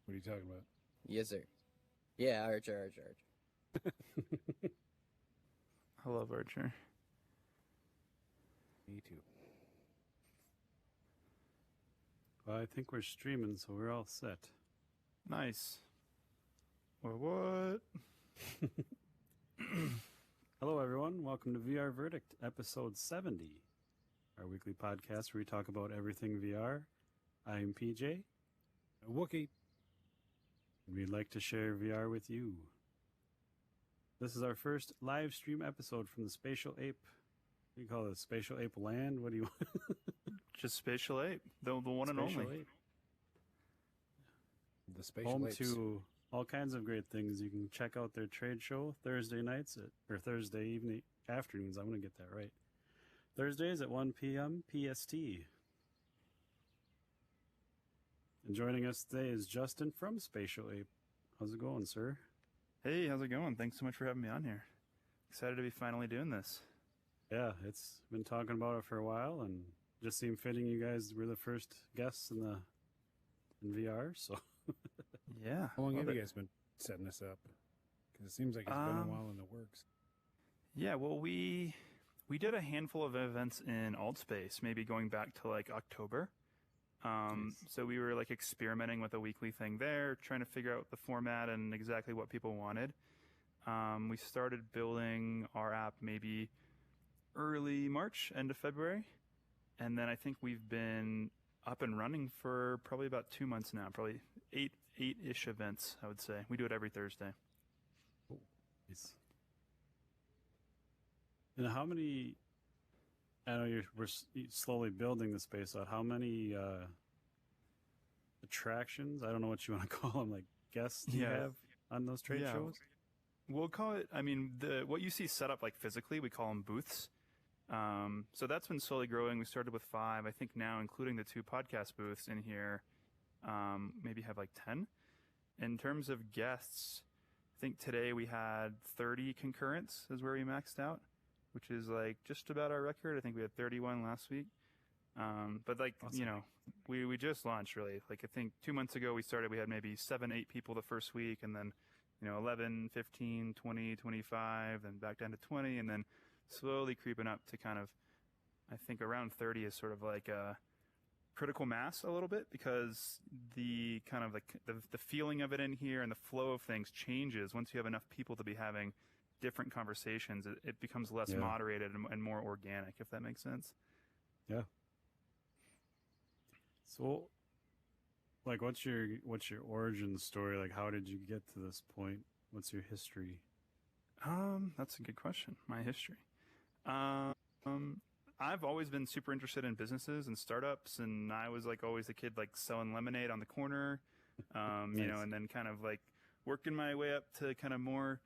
What are you talking about? Yes, sir. Yeah, Archer. I love Archer. Me too. Well, I think we're streaming, so we're all set. Nice. Well, what? Hello, everyone. Welcome to VR Verdict, episode 70, our weekly podcast where we talk about everything VR. I'm PJ. A Wookiee. And we'd like to share VR with you. This is our first live stream episode from the Spatial Ape. What do you call it? Spatial Ape Land? What do you want? Just Spatial Ape, the one and Spatial only. Ape. The Spatial Home Apes. to all kinds of great things. You can check out their trade show Thursday nights or Thursday evening afternoons. I'm going to get that right. Thursdays at 1 p.m. PST. And joining us today is Justin from Spatial Ape. How's it going, sir? Hey, how's it going? Thanks so much for having me on here. Excited to be finally doing this. Yeah, it's been talking about it for a while, and just seemed fitting. You guys were the first guests in VR, so. Yeah. How long have you guys been setting this up? Because it seems like it's been a while in the works. Yeah, well, we did a handful of events in Altspace, maybe going back to like October. So we were like experimenting with a weekly thing there, trying to figure out the format and exactly what people wanted. We started building our app maybe early March, end of February. And then I think we've been up and running for probably about 2 months now, probably eight-ish events, I would say. We do it every Thursday. Oh, nice. And how many, I know we're slowly building the space out, how many attractions, I don't know what you want to call them, like guests do you have on those trade shows? We'll call it, I mean, what you see set up like physically, we call them booths. So that's been slowly growing. We started with 5. I think now, including the 2 podcast booths in here, maybe have like 10. In terms of guests, I think today we had 30 concurrents is where we maxed out, which is like just about our record. I think we had 31 last week. But like, awesome. You know, we just launched really. Like I think 2 months ago we started, we had maybe 7, 8 people the first week, and then, 11, 15, 20, 25, then back down to 20, and then slowly creeping up to kind of, I think around 30 is sort of like a critical mass a little bit, because the kind of like the feeling of it in here and the flow of things changes once you have enough people to be having different conversations. It becomes less moderated and more organic, if that makes sense. Yeah. So, like, what's your origin story? Like, how did you get to this point? What's your history? That's a good question. My history. I've always been super interested in businesses and startups, and I was like always the kid like selling lemonade on the corner, nice. And then kind of like working my way up to kind of more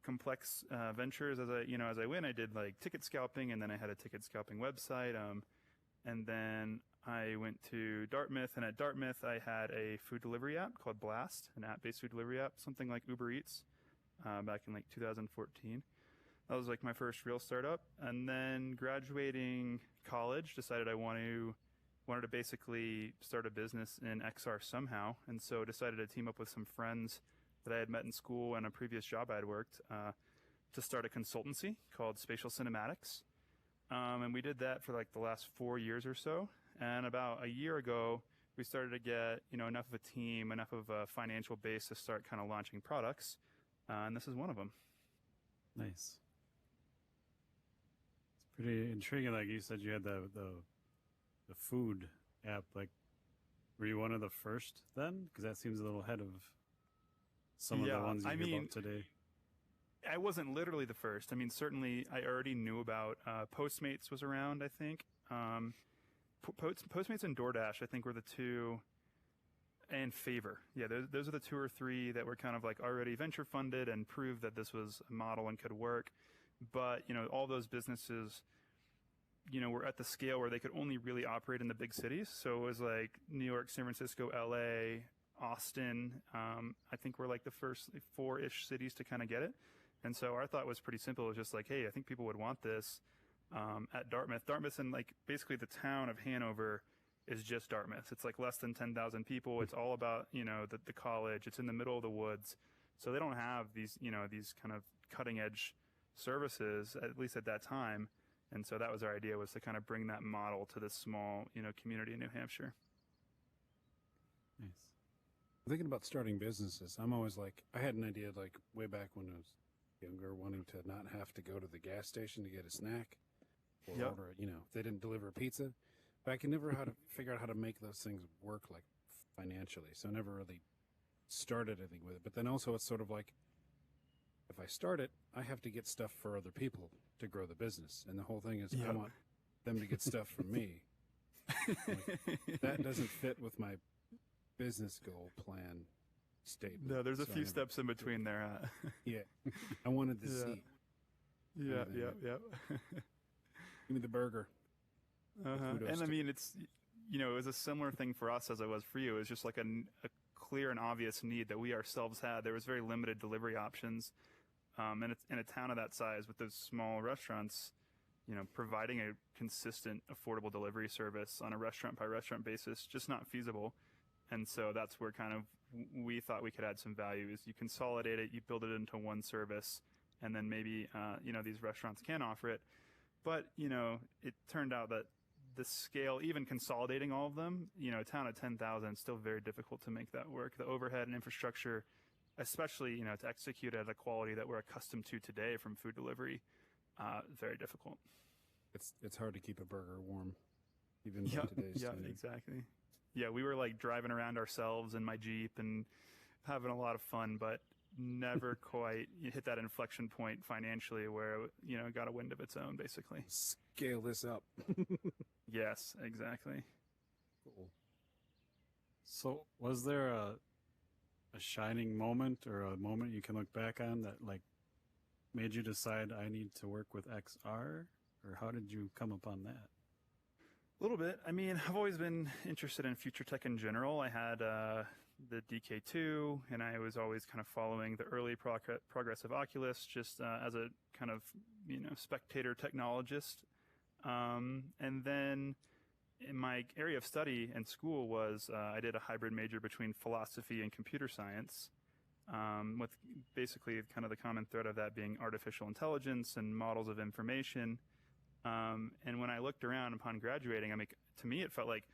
complex ventures as I went. I did like ticket scalping, and then I had a ticket scalping website, and then I went to Dartmouth, and at Dartmouth I had a food delivery app called Blast, an app-based food delivery app, something like Uber Eats, back in like 2014. That was like my first real startup. And then graduating college, decided I wanted to basically start a business in XR somehow. And so decided to team up with some friends that I had met in school and a previous job I had worked to start a consultancy called Spatial Cinematics. And we did that for like the last 4 years or so. And about a year ago, we started to get, enough of a team, enough of a financial base to start kind of launching products. And this is one of them. Nice. It's pretty intriguing. Like you said, you had the food app. Like, were you one of the first then? Because that seems a little ahead of some of the ones you hear about today. I wasn't literally the first. I mean, certainly I already knew about Postmates was around, I think. Postmates and DoorDash, I think, were the 2, and Favor. Yeah, those are the 2 or 3 that were kind of like already venture funded and proved that this was a model and could work. But, all those businesses, were at the scale where they could only really operate in the big cities. So it was like New York, San Francisco, LA, Austin. I think we're like the first 4-ish cities to kind of get it. And so our thought was pretty simple. It was just like, hey, I think people would want this at Dartmouth. Dartmouth and like basically the town of Hanover is just Dartmouth. It's like less than 10,000 people. It's all about, the college. It's in the middle of the woods. So they don't have these, these kind of cutting edge services, at least at that time. And so that was our idea, was to kind of bring that model to this small, community in New Hampshire. Nice. Thinking about starting businesses, I'm always like, I had an idea like way back when I was younger, wanting to not have to go to the gas station to get a snack or Yep. order, if they didn't deliver a pizza. But I could never how to figure out how to make those things work like financially. So I never really started anything with it. But then also it's sort of like, if I start it, I have to get stuff for other people to grow the business. And the whole thing is I Yep. want them to get stuff from me. Like, that doesn't fit with my business goal plan statement. No, there's a So I few never- steps in between there. Yeah. I wanted the Yeah. seat. Yeah, Everything. yeah. Give me the burger. kudos And I to- mean, it's, it was a similar thing for us as it was for you. It was just like a clear and obvious need that we ourselves had. There was very limited delivery options. And it's in a town of that size with those small restaurants, providing a consistent, affordable delivery service on a restaurant by restaurant basis, just not feasible. And so that's where kind of we thought we could add some value, is you consolidate it, you build it into one service, and then maybe, these restaurants can offer it. But, it turned out that the scale, even consolidating all of them, a town of 10,000, it's still very difficult to make that work. The overhead and infrastructure, especially, to execute at a quality that we're accustomed to today from food delivery, very difficult. It's hard to keep a burger warm, even Yeah, by today's yeah, standards. exactly. Yeah, we were like driving around ourselves in my Jeep and having a lot of fun, but never quite hit that inflection point financially where, it got a wind of its own, basically. Scale this up. Yes, exactly. Cool. So, was there a shining moment or a moment you can look back on that like made you decide I need to work with XR, or how did you come upon that? A little bit. I mean, I've always been interested in future tech in general. I had the DK2, and I was always kind of following the early progress of Oculus, just as a kind of, spectator technologist. And then in my area of study and school was I did a hybrid major between philosophy and computer science, with basically kind of the common thread of that being artificial intelligence and models of information. And when I looked around upon graduating, I mean, to me, it felt like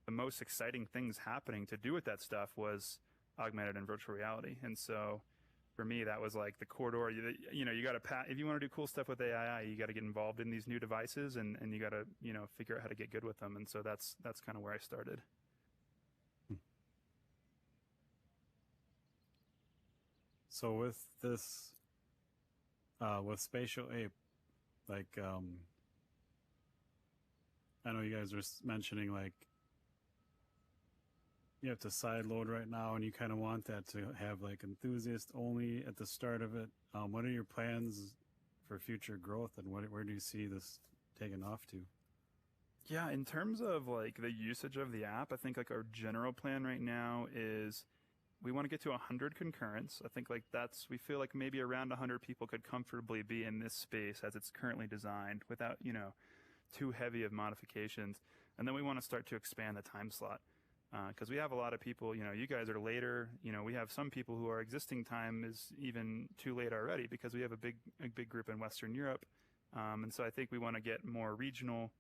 the most exciting things happening to do with that stuff was augmented and virtual reality. And so for me, that was like the corridor. You got to if you want to do cool stuff with AI, you got to get involved in these new devices, and you got to, figure out how to get good with them. And so that's kind of where I started. So with this, with Spatial Ape, like, I know you guys were mentioning like you have to side load right now, and you kind of want that to have like enthusiast only at the start of it. What are your plans for future growth, and where do you see this taking off to? Yeah, in terms of like the usage of the app, I think like our general plan right now is we want to get to 100 concurrents. I think like we feel like maybe around 100 people could comfortably be in this space as it's currently designed without, too heavy of modifications. And then we want to start to expand the time slot. Because we have a lot of people, you guys are later. We have some people who our existing time is even too late already because we have a big group in Western Europe. And so I think we want to get more regional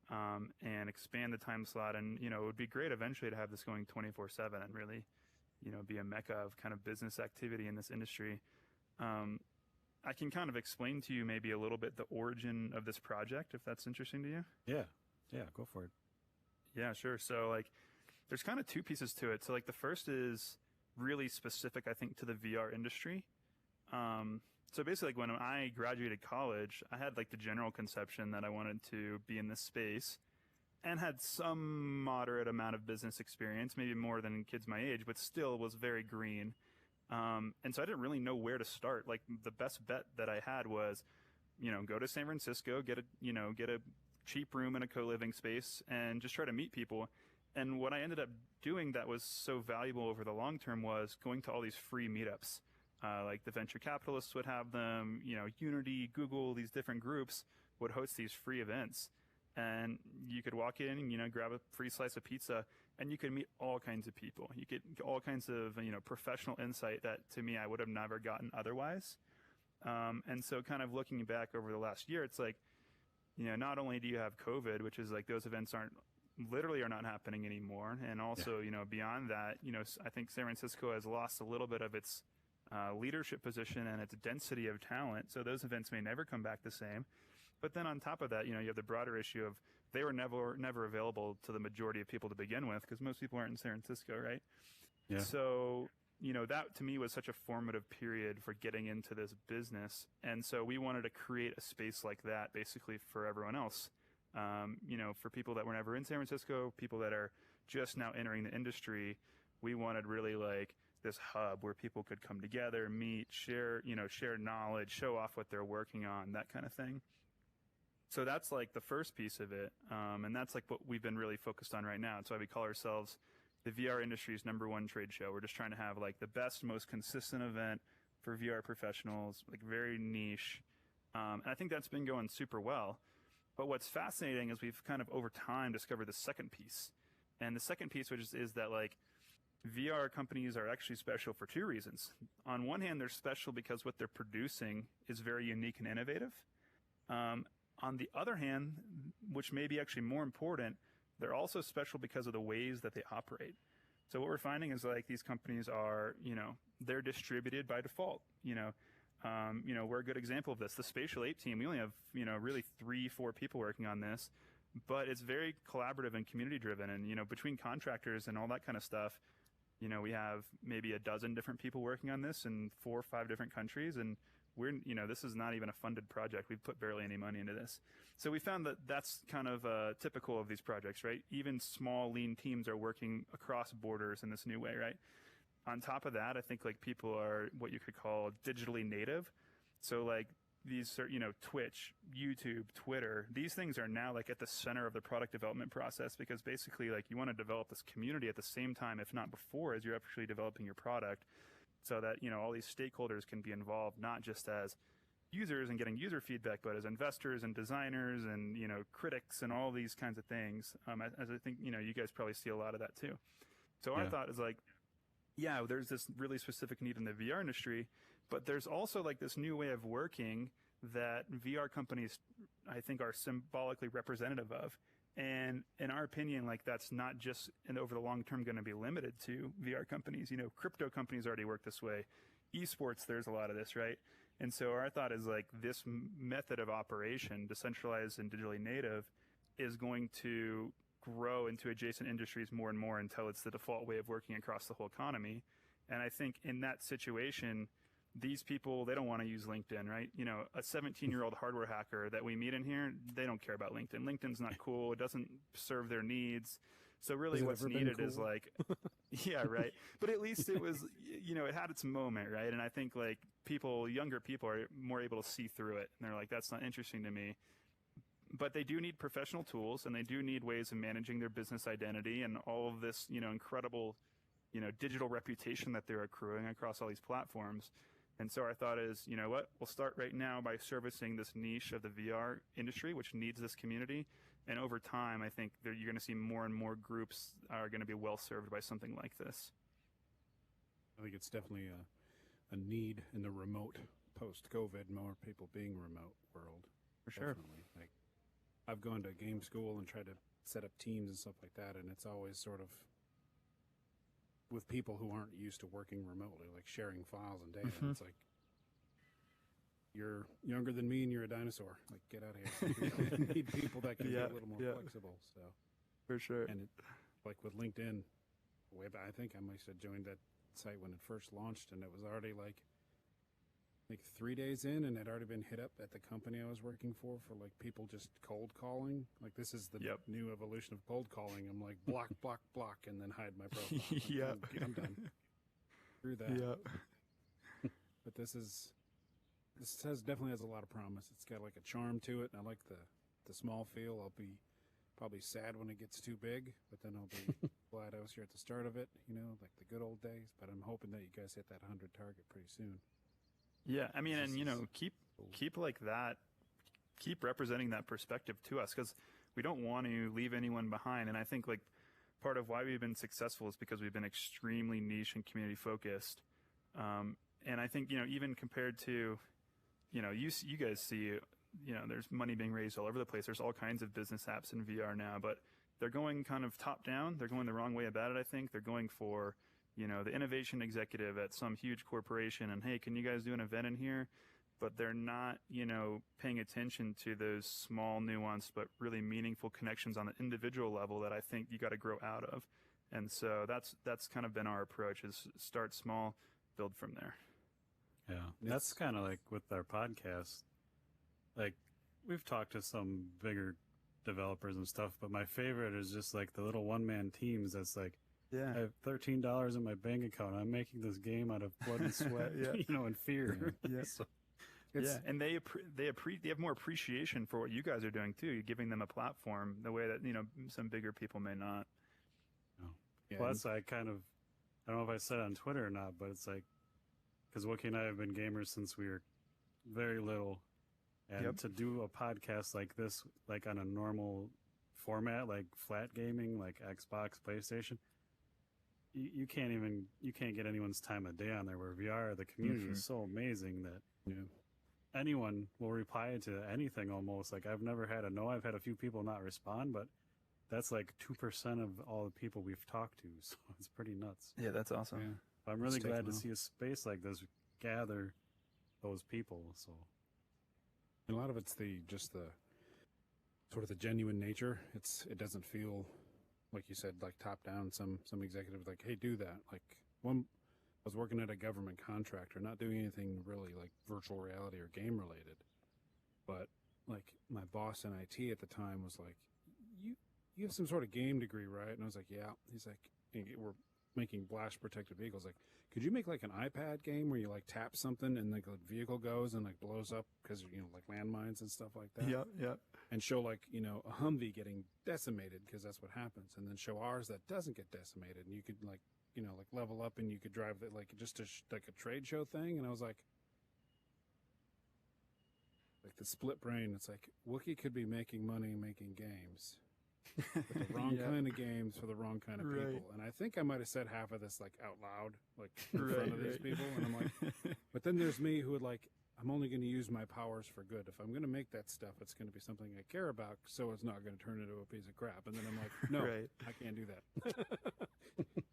and expand the time slot. And, it would be great eventually to have this going 24/7 and really, be a mecca of kind of business activity in this industry. I can kind of explain to you maybe a little bit the origin of this project, if that's interesting to you. Yeah, go for it. Yeah, sure. So like, there's kind of two pieces to it. So like the first is really specific, I think, to the VR industry. So basically like when I graduated college, I had like the general conception that I wanted to be in this space and had some moderate amount of business experience, maybe more than kids my age, but still was very green. And so I didn't really know where to start. Like the best bet that I had was, go to San Francisco, get a cheap room in a co-living space and just try to meet people. And what I ended up doing that was so valuable over the long term was going to all these free meetups. Like the venture capitalists would have them, Unity, Google, these different groups would host these free events. and you could walk in and, grab a free slice of pizza, and you could meet all kinds of people. You get all kinds of, professional insight that to me I would have never gotten otherwise. And so kind of looking back over the last year, it's like, not only do you have COVID, which is like those events are not happening anymore. And also, beyond that, I think San Francisco has lost a little bit of its leadership position and its density of talent. So those events may never come back the same. But then on top of that, you have the broader issue of they were never available to the majority of people to begin with, because most people aren't in San Francisco, right? Yeah. So, that to me was such a formative period for getting into this business. And so we wanted to create a space like that basically for everyone else. For people that were never in San Francisco, people that are just now entering the industry, we wanted really like this hub where people could come together, meet, share knowledge, show off what they're working on, that kind of thing. So that's like the first piece of it. And that's like what we've been really focused on right now. That's why we call ourselves the VR industry's #1 trade show. We're just trying to have like the best, most consistent event for VR professionals, like very niche. And I think that's been going super well. But what's fascinating is we've kind of over time discovered the second piece. And the second piece, which is that like VR companies are actually special for two reasons. On one hand, they're special because what they're producing is very unique and innovative. On the other hand, which may be actually more important, they're also special because of the ways that they operate. So what we're finding is like these companies are, they're distributed by default. We're a good example of this. The Spatial Ape team, we only have, really 3-4 people working on this, but it's very collaborative and community driven. And, between contractors and all that kind of stuff, we have maybe a dozen different people working on this in 4 or 5 different countries. And this is not even a funded project. We've put barely any money into this. So we found that that's kind of typical of these projects, right? Even small, lean teams are working across borders in this new way, right? On top of that, I think like people are what you could call digitally native. So like these are, Twitch, YouTube, Twitter, these things are now like at the center of the product development process, because basically like you want to develop this community at the same time, if not before, as you're actually developing your product, so that, all these stakeholders can be involved, not just as users and getting user feedback, but as investors and designers and, critics and all these kinds of things. As I think, you guys probably see a lot of that too. So our thought is like, yeah, there's this really specific need in the VR industry, but there's also like this new way of working that VR companies, I think, are symbolically representative of. And in our opinion, like that's not just over the long term going to be limited to VR companies. Crypto companies already work this way. Esports, there's a lot of this, right? And so our thought is like this method of operation, decentralized and digitally native, is going to grow into adjacent industries more and more until it's the default way of working across the whole economy. And I think in that situation, these people, they don't want to use LinkedIn, right? A 17-year-old hardware hacker that we meet in here, they don't care about LinkedIn. LinkedIn's not cool. It doesn't serve their needs. So really what's needed is like, yeah, right. But at least it was, it had its moment, right? And I think like younger people are more able to see through it. And they're like, that's not interesting to me. But they do need professional tools, and they do need ways of managing their business identity and all of this, incredible, digital reputation that they're accruing across all these platforms. And so our thought is, we'll start right now by servicing this niche of the VR industry, which needs this community. And over time, I think you're going to see more and more groups are going to be well served by something like this. I think it's definitely a need in the remote post-COVID, more people being remote world. For sure. Definitely. Like, I've gone to game school and tried to set up teams and stuff like that, and it's always sort of with people who aren't used to working remotely, like sharing files and data. Mm-hmm. It's like, you're younger than me and you're a dinosaur. Like, get out of here. We need people that can be a little more flexible. So, for sure. And like with LinkedIn, I think I must have joined that site when it first launched, and it was already like 3 days in, and had already been hit up at the company I was working for like people just cold calling. Like, this is the new evolution of cold calling. I'm like, block, block, block, and then hide my profile. Like, I'm done. Through that. Yeah. But this definitely has a lot of promise. It's got like a charm to it, and I like the small feel. I'll be probably sad when it gets too big, but then I'll be glad I was here at the start of it, like the good old days. But I'm hoping that you guys hit that 100 target pretty soon. Yeah, I mean, and keep like that, keep representing that perspective to us, because we don't want to leave anyone behind. And I think like part of why we've been successful is because we've been extremely niche and community focused. And I think, even compared to, you guys see, there's money being raised all over the place. There's all kinds of business apps in VR now, but they're going kind of top down. They're going the wrong way about it, I think. They're going for, the innovation executive at some huge corporation and, hey, can you guys do an event in here? But they're not, paying attention to those small, nuanced, but really meaningful connections on the individual level that I think you got to grow out of. And so that's kind of been our approach, is start small, build from there. Yeah, that's kind of like with our podcast. Like, we've talked to some bigger developers and stuff, but my favorite is just like the little one-man teams that's like, Yeah. I have $13 in my bank account. I'm making this game out of blood and sweat, and fear. Yeah. So, And they have more appreciation for what you guys are doing too. You're giving them a platform the way that some bigger people may not. Yeah, Plus, I don't know if I said it on Twitter or not, but it's like, because Wookie and I have been gamers since we were very little, and to do a podcast like this, like on a normal format, like flat gaming, like Xbox, PlayStation, you can't get anyone's time of day on there. Where VR, the community is so amazing that anyone will reply to anything almost. Like, I've never had I've had a few people not respond, but that's like 2% of all the people we've talked to, so it's pretty nuts. Yeah, that's awesome. Yeah. I'm really It's glad to taken see a space like this gather those people. So And a lot of it's the sort of the genuine nature. It doesn't feel like you said, like top down. Some executive like, hey, do that. Like one, I was working at a government contractor, not doing anything really like virtual reality or game related, but like my boss in IT at the time was like, you have some sort of game degree, right? And I was like, yeah. He's like, we're making blast protected vehicles. Like, could you make like an iPad game where you like tap something and like the vehicle goes and like blows up because like landmines and stuff like that? Yeah. And show like a Humvee getting decimated because that's what happens, and then show ours that doesn't get decimated, and you could like like level up and you could drive it like just like a trade show thing. And I was like the split brain. It's like Wookiee could be making money making games. With the wrong kind of games for the wrong kind of people. And I think I might have said half of this like out loud, like in front of these people. And I'm like, but then there's me who would like, I'm only going to use my powers for good. If I'm going to make that stuff, it's going to be something I care about, so it's not going to turn into a piece of crap. And then I'm like, no, I can't do that.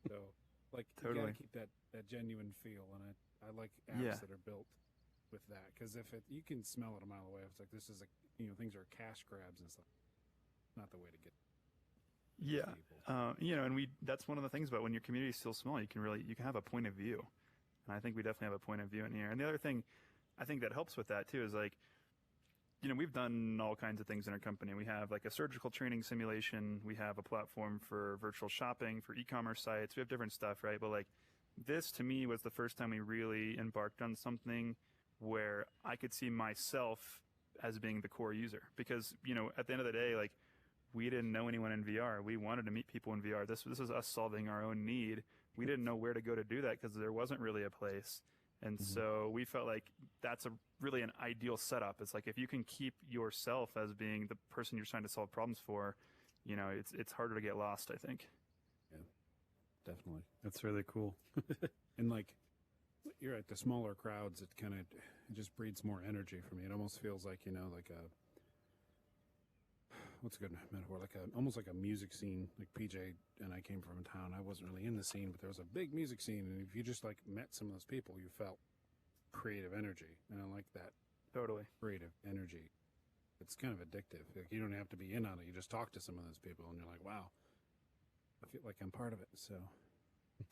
So like, you got to keep that genuine feel. And I like apps that are built with that, because you can smell it a mile away. It's like, this is things are cash grabs and stuff. Not the way to get. And that's one of the things about when your community is still small, you can have a point of view. And I think we definitely have a point of view in here. And the other thing I think that helps with that too is like, we've done all kinds of things in our company. We have like a surgical training simulation. We have a platform for virtual shopping, for e-commerce sites. We have different stuff, right? But like this to me was the first time we really embarked on something where I could see myself as being the core user, because, at the end of the day, like, we didn't know anyone in VR. We wanted to meet people in VR. This is us solving our own need. We didn't know where to go to do that because there wasn't really a place. And so we felt like that's really an ideal setup. It's like, if you can keep yourself as being the person you're trying to solve problems for, it's harder to get lost, I think. Yeah, definitely. that's really cool. And like, you're right, the smaller crowds, it just breeds more energy for me. It almost feels like, like what's a good metaphor? Almost like a music scene. Like PJ and I came from a town. I wasn't really in the scene, but there was a big music scene. And if you just like met some of those people, you felt creative energy. And I like that. Totally. Creative energy. It's kind of addictive. Like, you don't have to be in on it. You just talk to some of those people and you're like, wow, I feel like I'm part of it. So.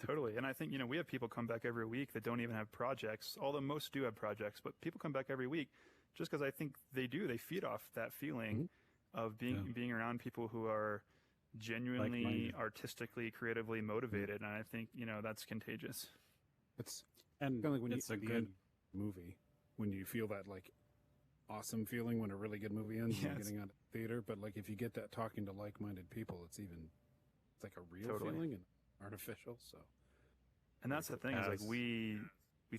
Totally. And I think, we have people come back every week that don't even have projects, although most do have projects, but people come back every week just because I think they feed off that feeling of being around people who are genuinely Like-minded. artistically, creatively motivated. And I think, that's contagious. It's And kind of like when it's you a at the good end of a movie, when you feel that like awesome feeling when a really good movie ends and you're getting out of the theater. But like, if you get that talking to like-minded people, it's like a real feeling and artificial. So, and that's the thing is like, we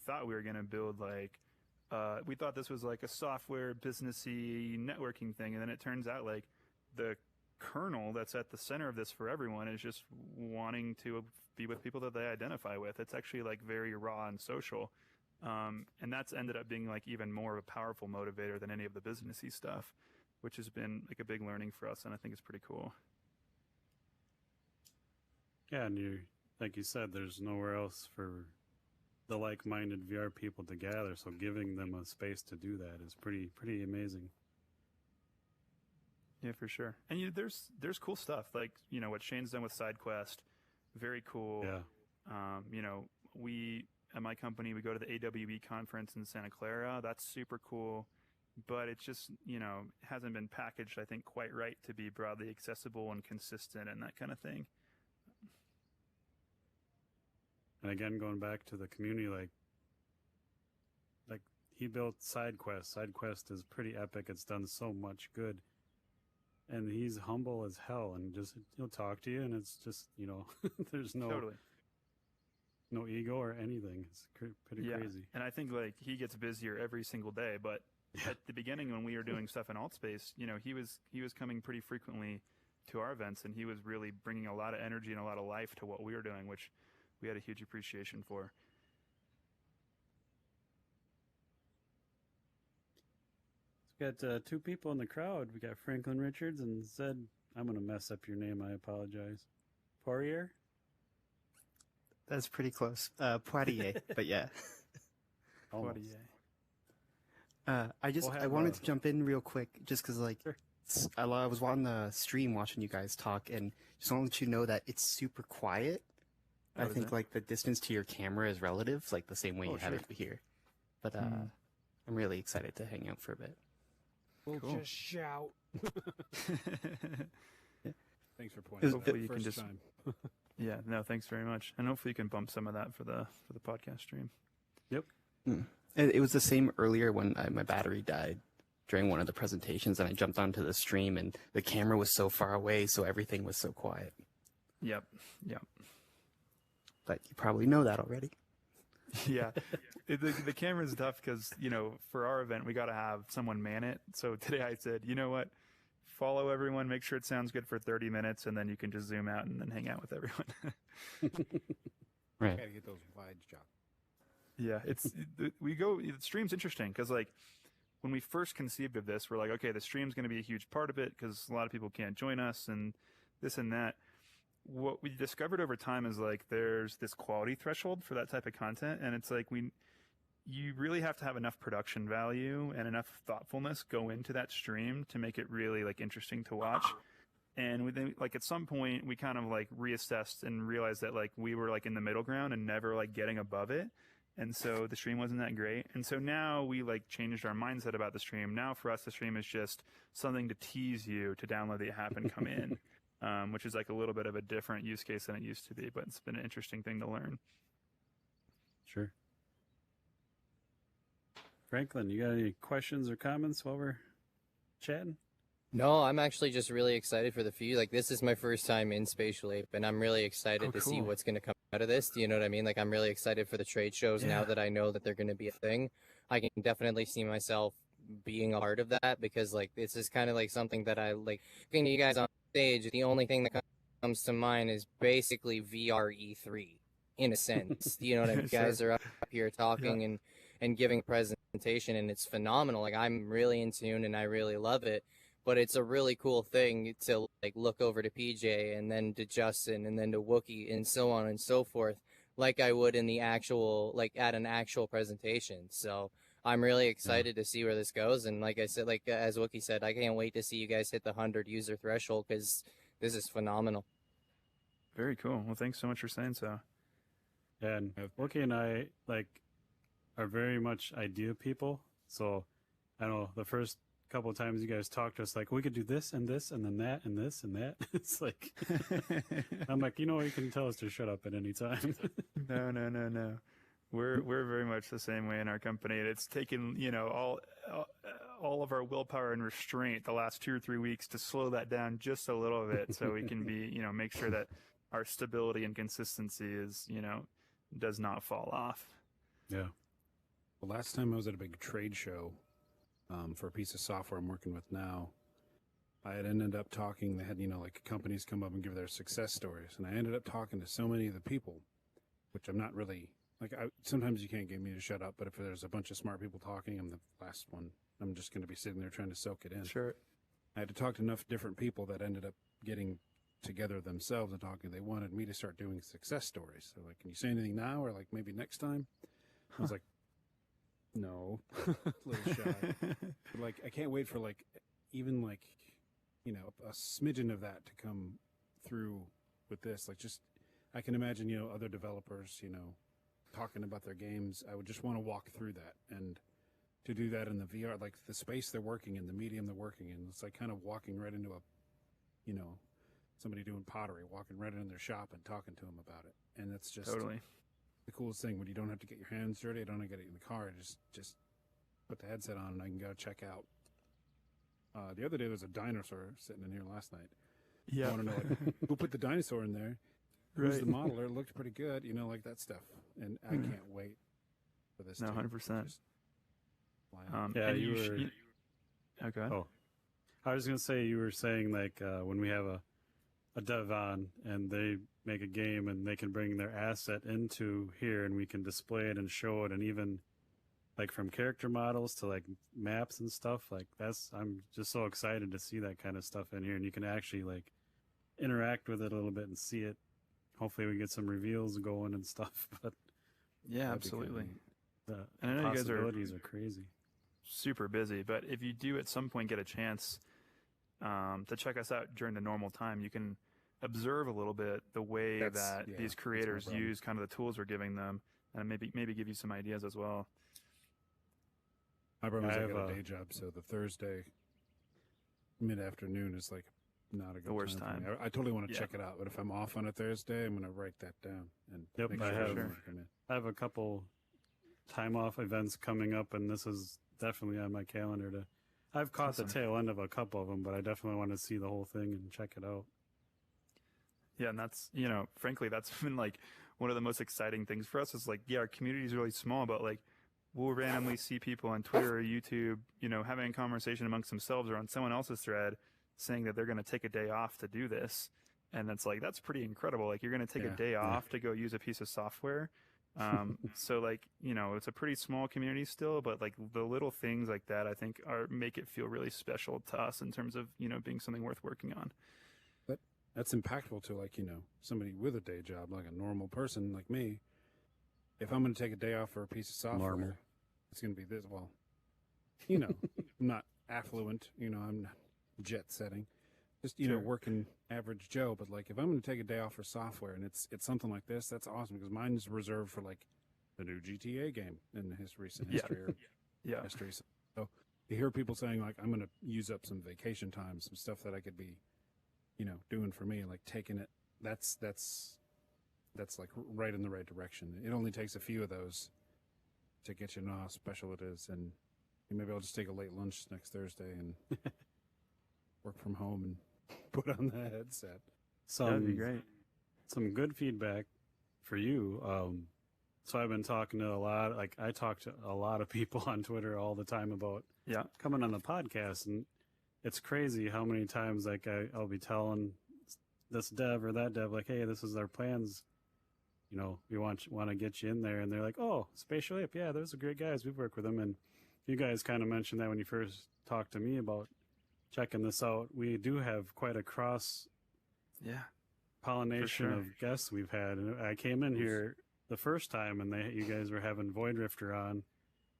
thought we were going to build like, we thought this was like a software businessy networking thing. And then it turns out like the kernel that's at the center of this for everyone is just wanting to be with people that they identify with. It's actually like very raw and social. And that's ended up being like even more of a powerful motivator than any of the businessy stuff, which has been like a big learning for us. And I think it's pretty cool. Yeah, and like you said, there's nowhere else for the like-minded VR people to gather. So giving them a space to do that is pretty amazing. Yeah, for sure. And there's cool stuff like, what Shane's done with SideQuest, very cool. Yeah. We at my company, we go to the AWE conference in Santa Clara. That's super cool, but it just, hasn't been packaged, I think, quite right to be broadly accessible and consistent and that kind of thing. And again, going back to the community, like he built SideQuest. SideQuest is pretty epic. It's done so much good. And he's humble as hell, and just he'll talk to you, and it's just there's Totally. no ego or anything. It's pretty crazy. And I think like he gets busier every single day, but at the beginning when we were doing stuff in AltSpace, he was coming pretty frequently to our events, and he was really bringing a lot of energy and a lot of life to what we were doing, which we had a huge appreciation for. We got two people in the crowd. We got Franklin Richards and Zed. I'm going to mess up your name. I apologize. Poirier? That's pretty close. Poirier, but yeah. Almost. I wanted to jump in real quick just because, Sure. I was on the stream watching you guys talk, and just want to let you know that it's super quiet. I is think, it? like, the distance to your camera is relative, like the same way you have sure. it here. But I'm really excited to hang out for a bit. We'll Cool. just shout. Thanks for Is- pointing. Hopefully you can First just- time. Yeah, no, thanks very much. And hopefully you can bump some of that for the podcast stream. It was the same earlier when my battery died during one of the presentations, and I jumped onto the stream, and the camera was so far away, so everything was so quiet. Yep. But you probably know that already. Yeah. The camera's tough because, for our event, we got to have someone man it. So today I said, you know what? Follow everyone, make sure it sounds good for 30 minutes, and then you can just zoom out and then hang out with everyone. Right. Gotta get those wide shots. Yeah, the stream's interesting because, like, when we first conceived of this, we're like, okay, the stream's going to be a huge part of it because a lot of people can't join us and this and that. What we discovered over time is, like, there's this quality threshold for that type of content, and it's like you really have to have enough production value and enough thoughtfulness go into that stream to make it really, like, interesting to watch. And within, like, at some point we kind of like reassessed and realized that, like, we were like in the middle ground and never like getting above it. And so the stream wasn't that great. And so now we like changed our mindset about the stream. Now for us, the stream is just something to tease you to download the app and come in, which is like a little bit of a different use case than it used to be, but it's been an interesting thing to learn. Sure. Franklin, you got any questions or comments while we're chatting? No, I'm actually just really excited for the few. Like, this is my first time in Spatial Ape, and I'm really excited to see cool. what's going to come out of this. Do you know what I mean? Like, I'm really excited for the trade shows now that I know that they're going to be a thing. I can definitely see myself being a part of that because, like, this is kind of like something that I like. Looking at you guys on stage, the only thing that comes to mind is basically VR E3 in a sense. You know what I mean? Sure. Guys are up here talking and giving a presentation, and it's phenomenal. Like, I'm really in tune and I really love it. But it's a really cool thing to like look over to PJ and then to Justin and then to Wookie and so on and so forth, like I would in the actual, like at an actual presentation. So I'm really excited to see where this goes. And like I said, like as Wookie said, I can't wait to see you guys hit the 100 user threshold because this is phenomenal. Very cool. Well, thanks so much for saying so. And Wookie and I are very much idea people. So I know the first couple of times you guys talked to us, like, we could do this and this and then that and this and that. It's like, I'm like, you can tell us to shut up at any time. No. We're very much the same way in our company. And it's taken, all of our willpower and restraint the last 2 or 3 weeks to slow that down just a little bit so we can be, make sure that our stability and consistency is, does not fall off. Yeah. The last time I was at a big trade show for a piece of software I'm working with now, I had ended up talking. They had, like companies come up and give their success stories, and I ended up talking to so many of the people, which I'm not really like. Sometimes you can't get me to shut up, but if there's a bunch of smart people talking, I'm the last one. I'm just going to be sitting there trying to soak it in. Sure. I had to talk to enough different people that ended up getting together themselves and talking. They wanted me to start doing success stories. They're like, "Can you say anything now, or like maybe next time?" I was like, "No," a little shy. But like, I can't wait for like, even like, a smidgen of that to come through with this. Like, just I can imagine, other developers, talking about their games. I would just want to walk through that, and to do that in the VR, like the space they're working in, the medium they're working in. It's like kind of walking right into somebody doing pottery, walking right into their shop and talking to them about it. And it's just Totally. the coolest thing when you don't have to get your hands dirty. I don't have to get it in the car. Just put the headset on and I can go check out. The other day there was a dinosaur sitting in here last night. Yeah. I want to know like, who put the dinosaur in there? Who's the modeler? It looked pretty good, like that stuff. And I can't wait for this. No, to 100%. just fly out. Yeah, and you were. Okay. Oh, I was gonna say you were saying like when we have a dev on and they make a game and they can bring their asset into here and we can display it and show it, and even like from character models to like maps and stuff like I'm just so excited to see that kind of stuff in here, and you can actually like interact with it a little bit and see it. Hopefully we get some reveals going and stuff, but Yeah, That'd be kinda absolutely. neat. the And I know you guys are possibilities are crazy. super busy, but if you do at some point get a chance to check us out during the normal time, you can observe a little bit the way That's- that yeah, these that's my creators problem. use kind of the tools we're giving them, and maybe give you some ideas as well. My problem is I I have got a a- day job, so the Thursday mid-afternoon is like not a good worst for time. me. I totally want to Yeah. check it out, but if I'm off on a Thursday, I'm going to write that down and Yep, make I sure have- everyone can come in. I have a couple time off events coming up, and this is definitely on my calendar to. I've caught the Awesome. tail end of a couple of them, but I definitely want to see the whole thing and check it out. Yeah, and that's, frankly, that's been like one of the most exciting things for us is like, yeah, our community is really small, but like we'll randomly see people on Twitter or YouTube, having a conversation amongst themselves or on someone else's thread saying that they're going to take a day off to do this. And it's like, that's pretty incredible. Like you're going to take Yeah, a day yeah. off to go use a piece of software. So like, it's a pretty small community still, but like the little things like that, I think make it feel really special to us in terms of, being something worth working on. That's impactful to like, somebody with a day job, like a normal person like me. If I'm going to take a day off for a piece of software, Normal. it's going to be this. Well, I'm not affluent, I'm not jet setting, just, Sure. working average Joe. But like, if I'm going to take a day off for software and it's something like this, that's awesome because mine is reserved for like the new GTA game in his recent Yeah. history or Yeah. history. So you hear people saying like, I'm going to use up some vacation time, some stuff that I could be, doing for me, like taking it. That's like right in the right direction. It only takes a few of those to get you to know how special it is. And maybe I'll just take a late lunch next Thursday and work from home and put on the headset. That'd be great. Some good feedback for you. So I've been talking to I talk to a lot of people on Twitter all the time about Yeah. coming on the podcast, and it's crazy how many times like I'll be telling this dev or that dev like, hey, this is our plans. We want to get you in there, and they're like, oh, Spatial Ape, yeah, those are great guys. We've worked with them, and you guys kind of mentioned that when you first talked to me about checking this out. We do have quite a cross Yeah. pollination sure. of guests we've had, and I came in here the first time, and you guys were having Void Rifter on. And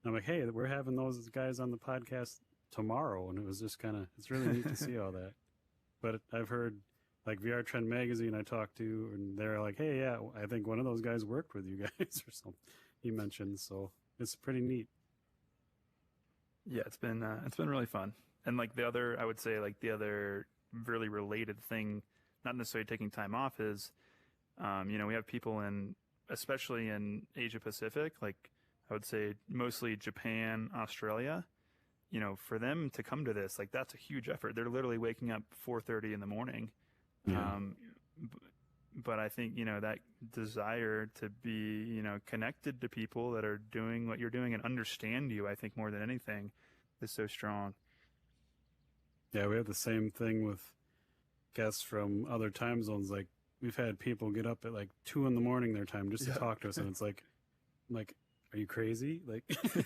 I'm like, hey, we're having those guys on the podcast tomorrow, and it was just it's really neat to see all that. But I've heard like VR Trend Magazine I talked to, and they're like, hey, yeah, I think one of those guys worked with you guys or something. He mentioned, so it's pretty neat. Yeah, it's been really fun. And like I would say like the other really related thing, not necessarily taking time off, is, we have people especially in Asia Pacific, like I would say mostly Japan, Australia, for them to come to this, like that's a huge effort. They're literally waking up 4:30 in the morning. Yeah. But I think, that desire to be, connected to people that are doing what you're doing and understand you, I think more than anything is so strong. Yeah, we have the same thing with guests from other time zones. Like we've had people get up at like 2 a.m. their time just to talk to us, and it's like, are you crazy? Like,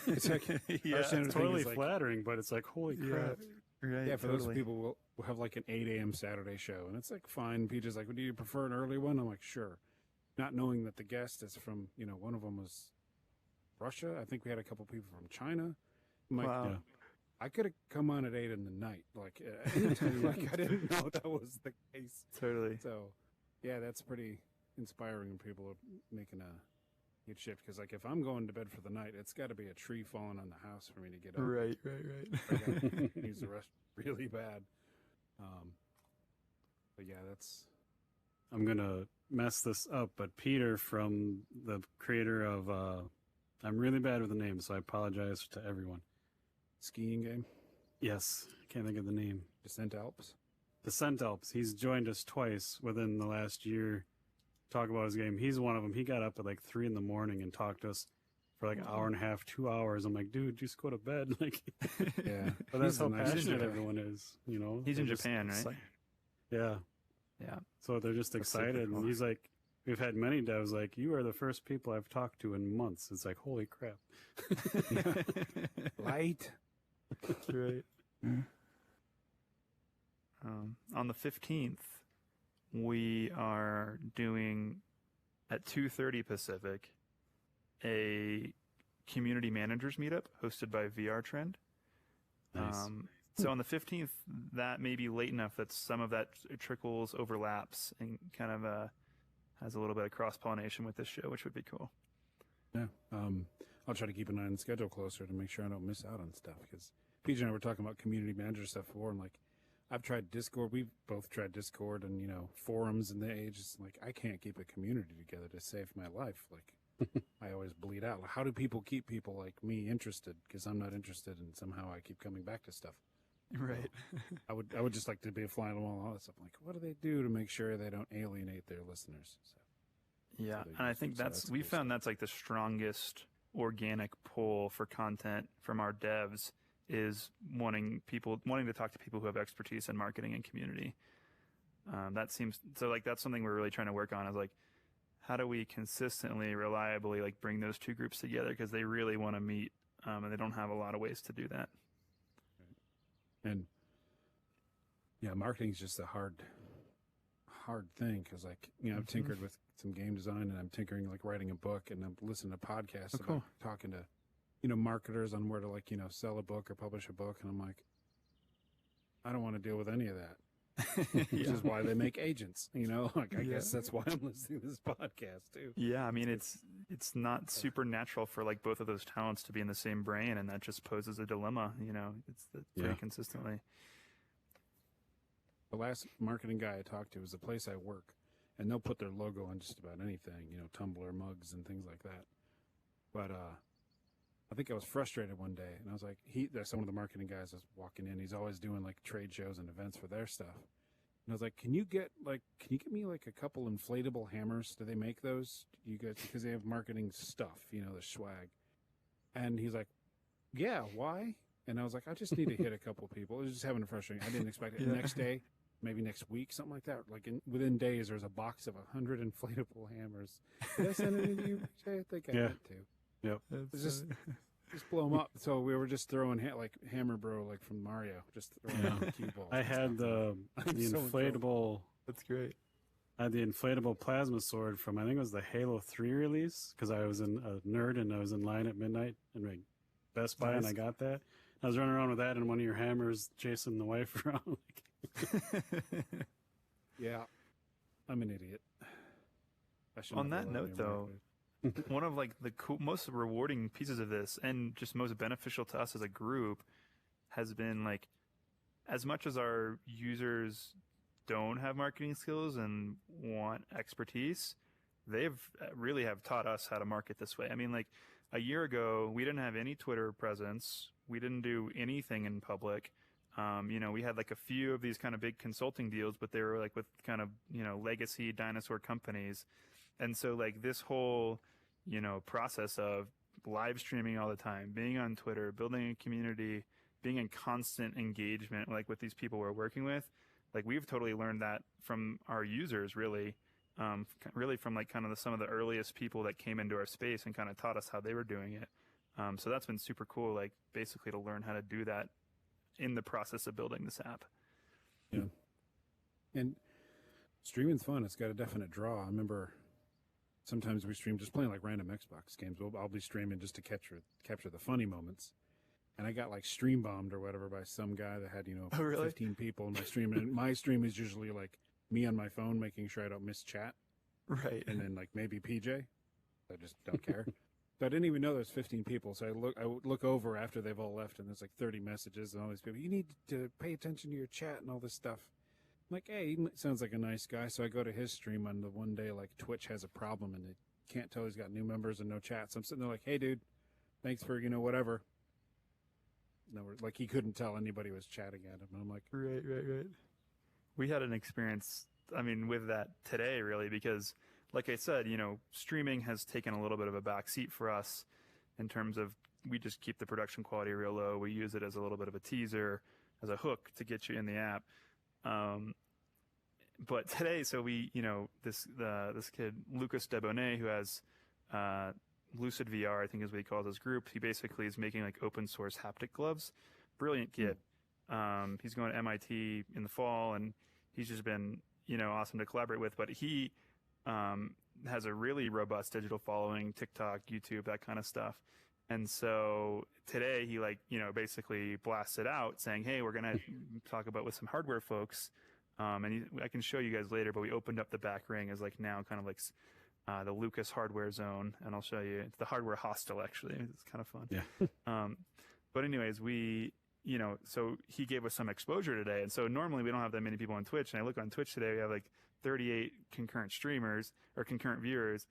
It's like, Yeah, our standard it's thing totally is like, flattering, but it's like, holy crap. Right. yeah, for those people, we'll have like an 8 a.m. Saturday show, and it's like fine. Peter's like, well, do you prefer an early one? I'm like, sure. Not knowing that the guest is from, one of them was Russia. I think we had a couple people from China. I'm like, Wow. Yeah. I could have come on at 8 in the night. Like, anytime, like I didn't know that was the case. Totally. So, yeah, that's pretty inspiring when people are making a huge shift. Because, like, if I'm going to bed for the night, it's got to be a tree falling on the house for me to get up. Right. I gotta use the rest really bad. But yeah, that's I'm going to mess this up, but Peter from the creator of, I'm really bad with the name, so I apologize to everyone. skiing game. Yes, I can't think of the name. Descent Alps. Descent Alps. He's joined us twice within the last year. Talk about his game. He's one of them. He got up at like 3 a.m. and talked to us for like an hour and a half, 2 hours. I'm like, dude, just go to bed. Like, Yeah, but that's how a nice passionate guy. everyone is. He's They're in just Japan, right? Yeah. Yeah. So they're just That's super excited. cool. And he's like, we've had many devs like, you are the first people I've talked to in months. It's like, holy crap. Light. Right. On the 15th, we are doing at 2:30 Pacific a community managers meetup hosted by VR Trend. Nice. So on the 15th, that may be late enough that some of that trickles, overlaps, and kind of has a little bit of cross pollination with this show, which would be cool. Yeah. I'll try to keep an eye on the schedule closer to make sure I don't miss out on stuff. Because PJ and I were talking about community manager stuff before, and like, I've tried Discord. We've both tried Discord and forums in the age. It's like I can't keep a community together to save my life. Like I always bleed out. Like, how do people keep people like me interested? Because I'm not interested, and somehow I keep coming back to stuff. Right. I would just like to be a fly on the wall and all that stuff. Like, what do they do to make sure they don't alienate their listeners? So, Yeah, they and I use think them, so that's that's we cool found that's like the strongest organic pull for content from our devs is wanting to talk to people who have expertise in marketing and community. That seems so like that's something we're really trying to work on is like how do we consistently, reliably like bring those two groups together because they really want to meet and they don't have a lot of ways to do that. and yeah, marketing's just a hard thing because like I've tinkered with some game design and I'm tinkering like writing a book and I'm listening to podcasts about cool. talking to marketers on where to like sell a book or publish a book, and I'm like, I don't want to deal with any of that. Which is why they make agents, like I guess that's why I'm listening to this podcast too. Yeah, I mean it's not super natural for like both of those talents to be in the same brain, and that just poses a dilemma. It's pretty Yeah. consistently. The last marketing guy I talked to was the place I work, and they'll put their logo on just about anything, Tumblr mugs and things like that. But I think I was frustrated one day, and I was like, there's some of the marketing guys was walking in. He's always doing like trade shows and events for their stuff. And I was like, can you get me like a couple inflatable hammers? Do they make those? You guys, because they have marketing stuff, the swag. And he's like, yeah, why? And I was like, I just need to hit a couple people. It was just having a frustrating. I didn't expect it. Yeah. The next day, maybe next week, something like that. Like within days, there's a box of 100 inflatable hammers. Did I send it to you? I think I did too. Yep. It's just blow them up. So we were just throwing like Hammer Bro, like from Mario, just throwing out cue balls. I had the I'm so in inflatable. That's great. I had the inflatable plasma sword from I think it was the Halo 3 release because I was a nerd and I was in line at midnight and like Best Buy and I got that. I was running around with that and one of your hammers chasing the wife around. Yeah, I'm an idiot. I shouldn't On have that allowed note, him though, right one of like the most rewarding pieces of this and just most beneficial to us as a group has been like as much as our users don't have marketing skills and want expertise, they've really have taught us how to market this way. I mean, like a year ago, we didn't have any Twitter presence. We didn't do anything in public. We had like a few of these kind of big consulting deals, but they were like with kind of, legacy dinosaur companies. And so like this whole, process of live streaming all the time, being on Twitter, building a community, being in constant engagement, like with these people we're working with, like we've totally learned that from our users, really, really from like kind of some of the earliest people that came into our space and kind of taught us how they were doing it. So that's been super cool, like basically to learn how to do that in the process of building this app. Yeah. And streaming's fun. It's got a definite draw. I remember sometimes we stream just playing like random Xbox games. I'll be streaming just to capture the funny moments. And I got like stream bombed or whatever by some guy that had, 15 people in my stream. And my stream is usually like me on my phone making sure I don't miss chat. Right. And then like maybe PJ. I just don't care. So I didn't even know there's 15 people. So I would look over after they've all left and there's like 30 messages and all these people. You need to pay attention to your chat and all this stuff. I'm like, hey, he sounds like a nice guy. So I go to his stream on the one day like Twitch has a problem and they can't tell he's got new members and no chats. So I'm sitting there like, hey, dude, thanks for, whatever. No, like he couldn't tell anybody was chatting at him. And I'm like, Right. We had an experience, with that today, really, because like I said, streaming has taken a little bit of a backseat for us in terms of we just keep the production quality real low. We use it as a little bit of a teaser, as a hook to get you in the app. But today, so we, this kid, Lucas Debonet, who has Lucid VR, I think is what he calls his group. He basically is making like open source haptic gloves. Brilliant kid. He's going to MIT in the fall, and he's just been, awesome to collaborate with. But he has a really robust digital following, TikTok, YouTube, that kind of stuff. And so today he basically blasted out saying, hey, we're going to talk about with some hardware folks. And I can show you guys later, but we opened up the back ring as like now kind of like the Lucas hardware zone. And I'll show you. It's the hardware hostel, actually. It's kind of fun. Yeah. But anyways, so he gave us some exposure today. And so normally we don't have that many people on Twitch. And I look on Twitch today, we have like 38 concurrent streamers or concurrent viewers.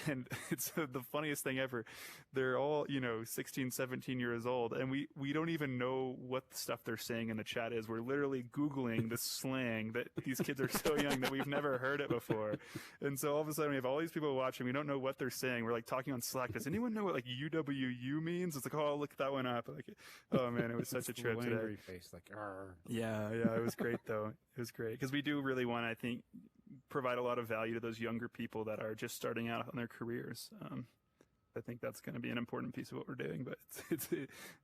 And it's the funniest thing ever. They're all, 16, 17 years old. And we don't even know what the stuff they're saying in the chat is. We're literally Googling the slang that these kids are so young that we've never heard it before. And so all of a sudden we have all these people watching. We don't know what they're saying. We're like talking on Slack. Does anyone know what like UWU means? It's like, oh, look that one up. Like, oh man, it was such a trip today. Angry face, like, arr. Yeah. It was great though. It was great because we do really want to, I think, provide a lot of value to those younger people that are just starting out on their careers. I think that's going to be an important piece of what we're doing, but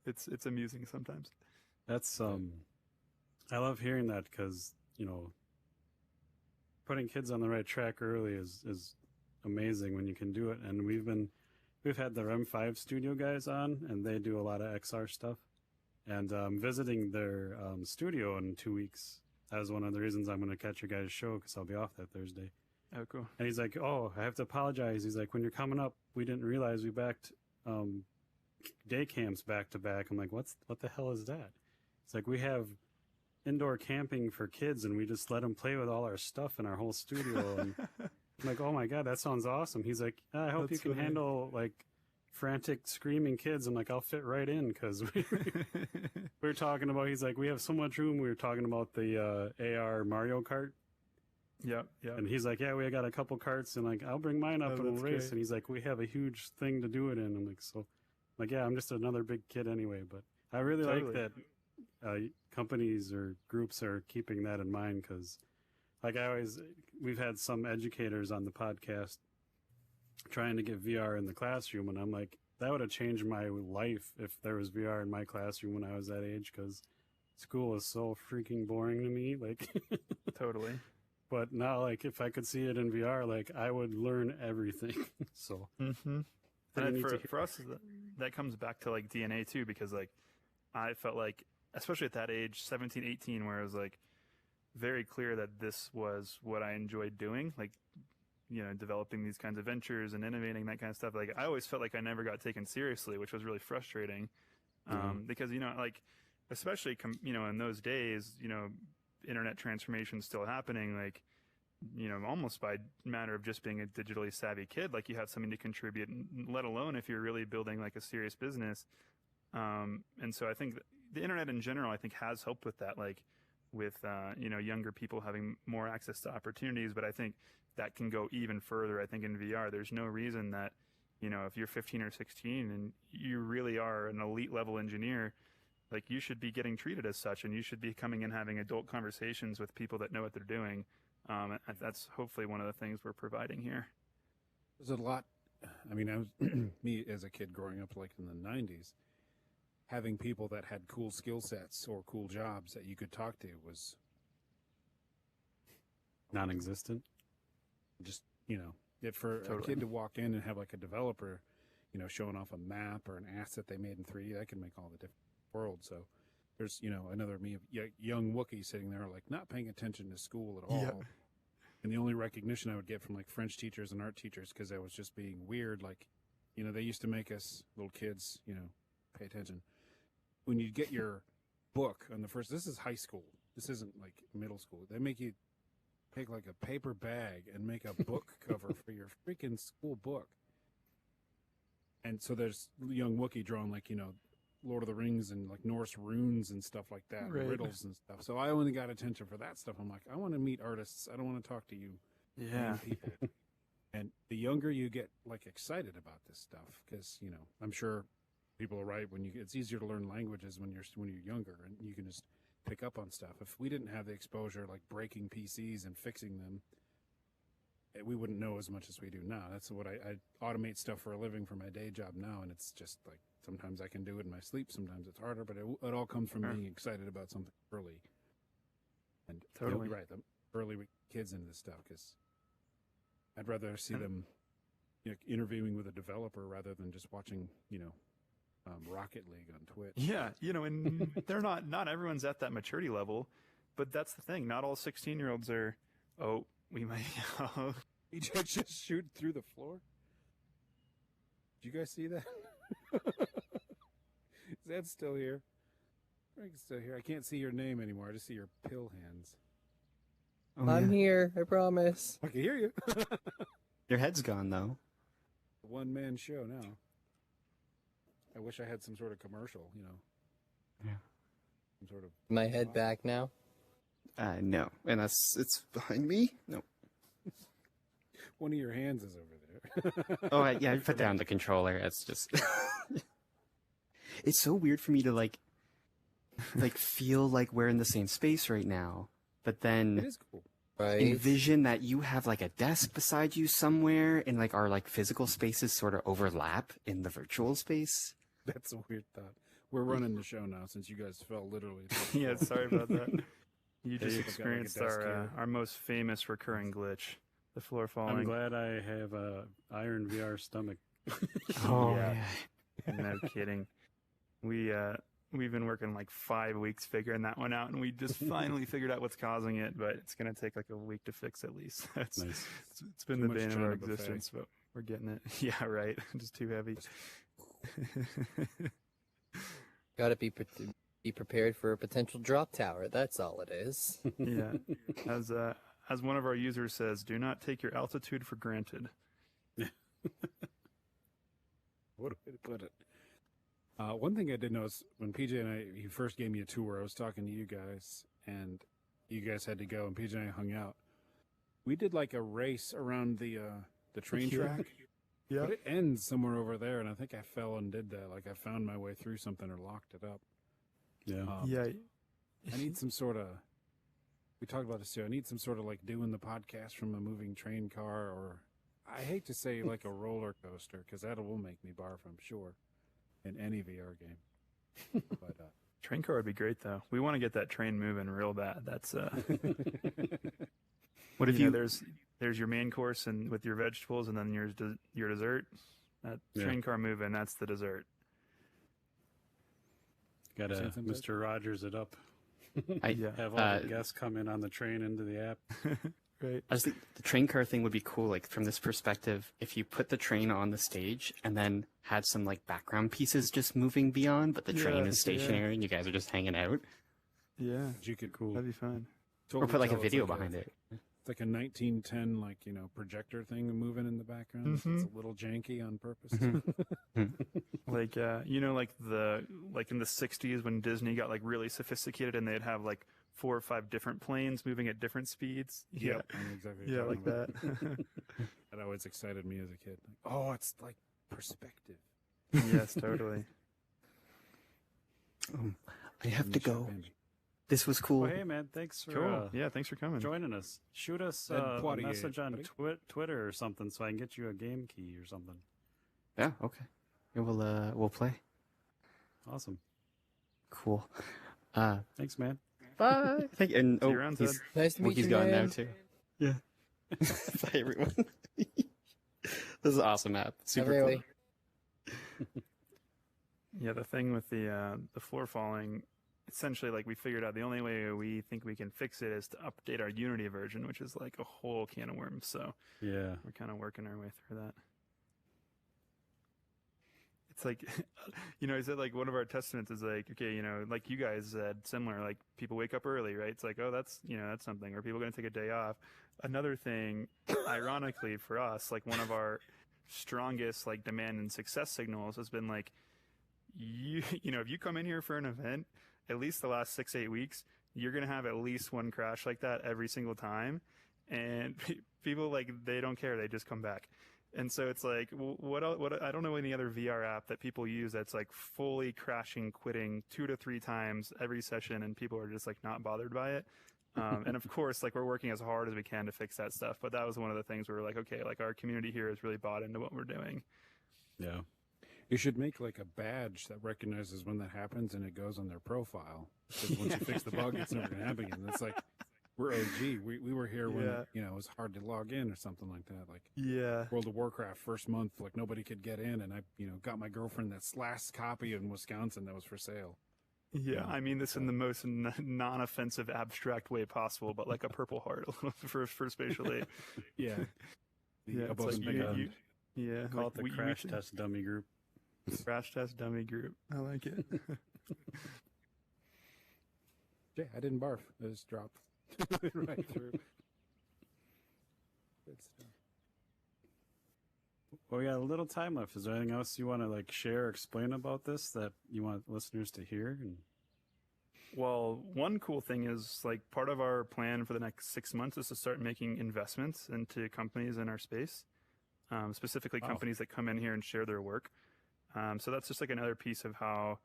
it's amusing sometimes. That's I love hearing that because putting kids on the right track early is amazing when you can do it. And we've had the REM5 studio guys on, and they do a lot of XR stuff. And visiting their studio in 2 weeks. That was one of the reasons I'm going to catch your guys' show because I'll be off that Thursday. Oh, cool. And he's like, oh, I have to apologize. He's like, when you're coming up, we didn't realize we backed day camps back to back. I'm like, what the hell is that? It's like, we have indoor camping for kids, and we just let them play with all our stuff in our whole studio. And I'm like, oh my God, that sounds awesome. He's like, I hope you can handle like frantic screaming kids. I'm like, I'll fit right in because we were talking about, he's like, we have so much room. We were talking about the AR Mario Kart. Yeah. And he's like, yeah, we got a couple carts, and like, I'll bring mine up and we'll race. Great. And he's like, we have a huge thing to do it in. I'm like, yeah, I'm just another big kid anyway. But I really like that companies or groups are keeping that in mind because, like we've had some educators on the podcast trying to get VR in the classroom, and I'm like, that would have changed my life if there was VR in my classroom when I was that age because school is so freaking boring to me. Like, totally. But now, like, if I could see it in VR, like, I would learn everything. So, and for us, that comes back to like DNA too, because like I felt like, especially at that age, 17, 18, where it was like very clear that this was what I enjoyed doing, like, developing these kinds of ventures and innovating, that kind of stuff. Like, I always felt like I never got taken seriously, which was really frustrating. Because, like, especially, in those days, internet transformation still happening, like, almost by matter of just being a digitally savvy kid, like you have something to contribute, let alone if you're really building like a serious business. And so I think the internet in general, I think, has helped with that, like with, younger people having more access to opportunities. But I think that can go even further. I think in VR, there's no reason that, if you're 15 or 16 and you really are an elite level engineer, Like, you should be getting treated as such, and you should be coming and having adult conversations with people that know what they're doing. And that's hopefully one of the things we're providing here. There's a lot. I mean, I was me as a kid growing up, like in the '90s, having people that had cool skill sets or cool jobs that you could talk to was Non-existent. just, for a Totally. kid to walk in and have like a developer, showing off a map or an asset they made in 3D, that can make all the difference in the world. So there's, another me, young Wookiee sitting there, like not paying attention to school at all. Yeah. And the only recognition I would get from like French teachers and art teachers, because I was just being weird, like, they used to make us little kids, pay attention. When you get your book on the first, this is high school. This isn't like middle school. They make you take like a paper bag and make a book cover for your freaking school book. And so there's young Wookiee drawing like, Lord of the Rings and like Norse runes and stuff like that, Right. riddles and stuff. So I only got attention for that stuff. I'm like, I want to meet artists. I don't want to talk to you Yeah. people. And the younger you get like excited about this stuff, because, I'm sure people are right when it's easier to learn languages when you're younger and you can just pick up on stuff. If we didn't have the exposure, like breaking PCs and fixing them, we wouldn't know as much as we do now. That's what I automate stuff for a living for my day job now, and it's just like sometimes I can do it in my sleep, sometimes it's harder, but it all comes from Sure. being excited about something early. And Totally. you're right, the early kids into this stuff, because I'd rather see And- them interviewing with a developer rather than just watching, Rocket League on Twitch. Yeah, and they're not everyone's at that maturity level, but that's the thing. Not all 16-year-olds are, we might, He just shoot through the floor. Did you guys see that? Is that still here? Frank's still here. I can't see your name anymore. I just see your pill hands. Oh, I'm yeah. here, I promise. I can hear you. Your head's gone though. One-man show now. I wish I had some sort of commercial, Yeah. Some sort of. My head back now. No, and it's behind me. No. One of your hands is over there. Oh, I put down the controller. It's just. It's so weird for me to like feel like we're in the same space right now, but It then is cool. Right? envision that you have like a desk beside you somewhere, and like our like physical spaces sort of overlap in the virtual space. That's a weird thought. We're running the show now since you guys fell literally. to the yeah, floor. sorry about that. You just You've got, like, a experienced desk here. our most famous recurring glitch, the floor I'm falling. glad I have a Iron VR stomach. Oh Yeah. No kidding. We've been working like 5 weeks figuring that one out, and we just finally figured out what's causing it, but it's going to take like a week to fix at least. Nice. It's been Too the much bane of China our buffet. existence, but we're getting it. Yeah, right. Just too heavy. Gotta be prepared for a potential drop tower. That's all it is. Yeah. As one of our users says, do not take your altitude for granted. What a way to put it. One thing I did notice when PJ and he first gave me a tour, I was talking to you guys, and you guys had to go, and PJ and I hung out. We did like a race around the train Yeah. track, Yeah. but it ends somewhere over there, and I think I fell and did that. Like I found my way through something or locked it up. Yeah. Yeah. I need some sort of. We talked about this too. I need some sort of like doing the podcast from a moving train car, or I hate to say like a roller coaster, because that will make me barf, I'm sure, in any VR game. But Train car would be great, though. We want to get that train moving real bad. That's What if you you? know, there's your main course and with your vegetables, and then your dessert. That Yeah. train car moving, that's the dessert. Gotta Same thing, Mr. Rogers it up. Yeah. Have all the guests come in on the train into the app. Right. I just think the train car thing would be cool, like from this perspective, if you put the train on the stage and then had some like background pieces just moving beyond, but the train Yeah, is stationary and you guys are just hanging out. Yeah. you could Cool. That'd be fun. Or totally put like a tell it's video behind it. It's like a 1910 projector thing moving in the background. It's a little janky on purpose. Like like in the 60s when Disney got like really sophisticated and they'd have like 4 or 5 different planes moving at different speeds. Yeah. I know exactly what Yeah, you're like talking about. that. That always excited me as a kid. Like, oh, it's like perspective. Yes, totally. I have to You should go. be. This was cool. Well, hey man, thanks for Cool. Yeah, thanks for coming. joining us. Shoot us Ed a Poitier, message on buddy. Twitter or something so I can get you a game key or something. Yeah, okay. Yeah, we'll play. Awesome. Cool. Thanks, man. Bye. Thank you. And See you around, he's, Ted. Nice to meet Wookie's you, gone now man. too. Yeah. Bye, everyone. This is an awesome app. Super Really. Yeah, the thing with the floor falling, essentially, like we figured out the only way we think we can fix it is to update our Unity version, which is like a whole can of worms. So Yeah. we're kind of working our way through that. It's like, I said like one of our testaments is like, okay, like you guys said, similar, like people wake up early, right? It's like, oh, that's something, or people going to take a day off. Another thing, ironically for us, like one of our strongest like demand and success signals has been like, if you come in here for an event, at least the last 6-8 weeks, you're going to have at least one crash like that every single time. And people like, they don't care. They just come back. And so it's like, what I don't know any other VR app that people use that's like fully crashing, quitting 2 to 3 times every session, and people are just like not bothered by it. And of course, like we're working as hard as we can to fix that stuff. But that was one of the things where we're like, okay, like our community here is really bought into what we're doing. Yeah. You should make like a badge that recognizes when that happens and it goes on their profile. Because once you fix the bug, it's never going to happen again. It's like, we're OG. We were here when it was hard to log in or something like that. Like World of Warcraft first month, like nobody could get in, and I got my girlfriend that last copy in Wisconsin that was for sale. Yeah, I mean this in the most non-offensive, abstract way possible, but like a Purple Heart for Spatial Ape. Yeah, Yeah, it's above like and beyond. yeah, Call like it the crash test dummy group. Crash test dummy group. I like it. Yeah, I didn't barf. I just dropped right through. Good stuff. Well, we got a little time left. Is there anything else you want to like share or explain about this that you want listeners to hear? Well, one cool thing is like part of our plan for the next 6 months is to start making investments into companies in our space, specifically companies that come in here and share their work. So that's just like another piece of how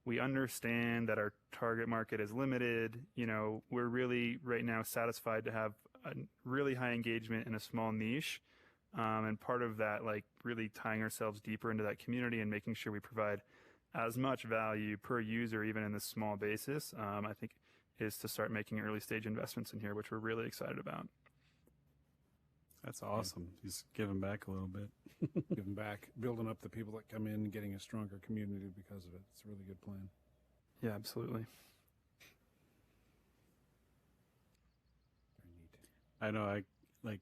we understand that our target market is limited. We're really right now satisfied to have a really high engagement in a small niche. And part of that, like really tying ourselves deeper into that community and making sure we provide as much value per user, even in this small basis, I think is to start making early stage investments in here, which we're really excited about. That's awesome. He's giving back a little bit. Giving back, building up the people that come in, getting a stronger community because of it. It's a really good plan. Yeah, absolutely. Very neat. I know. I like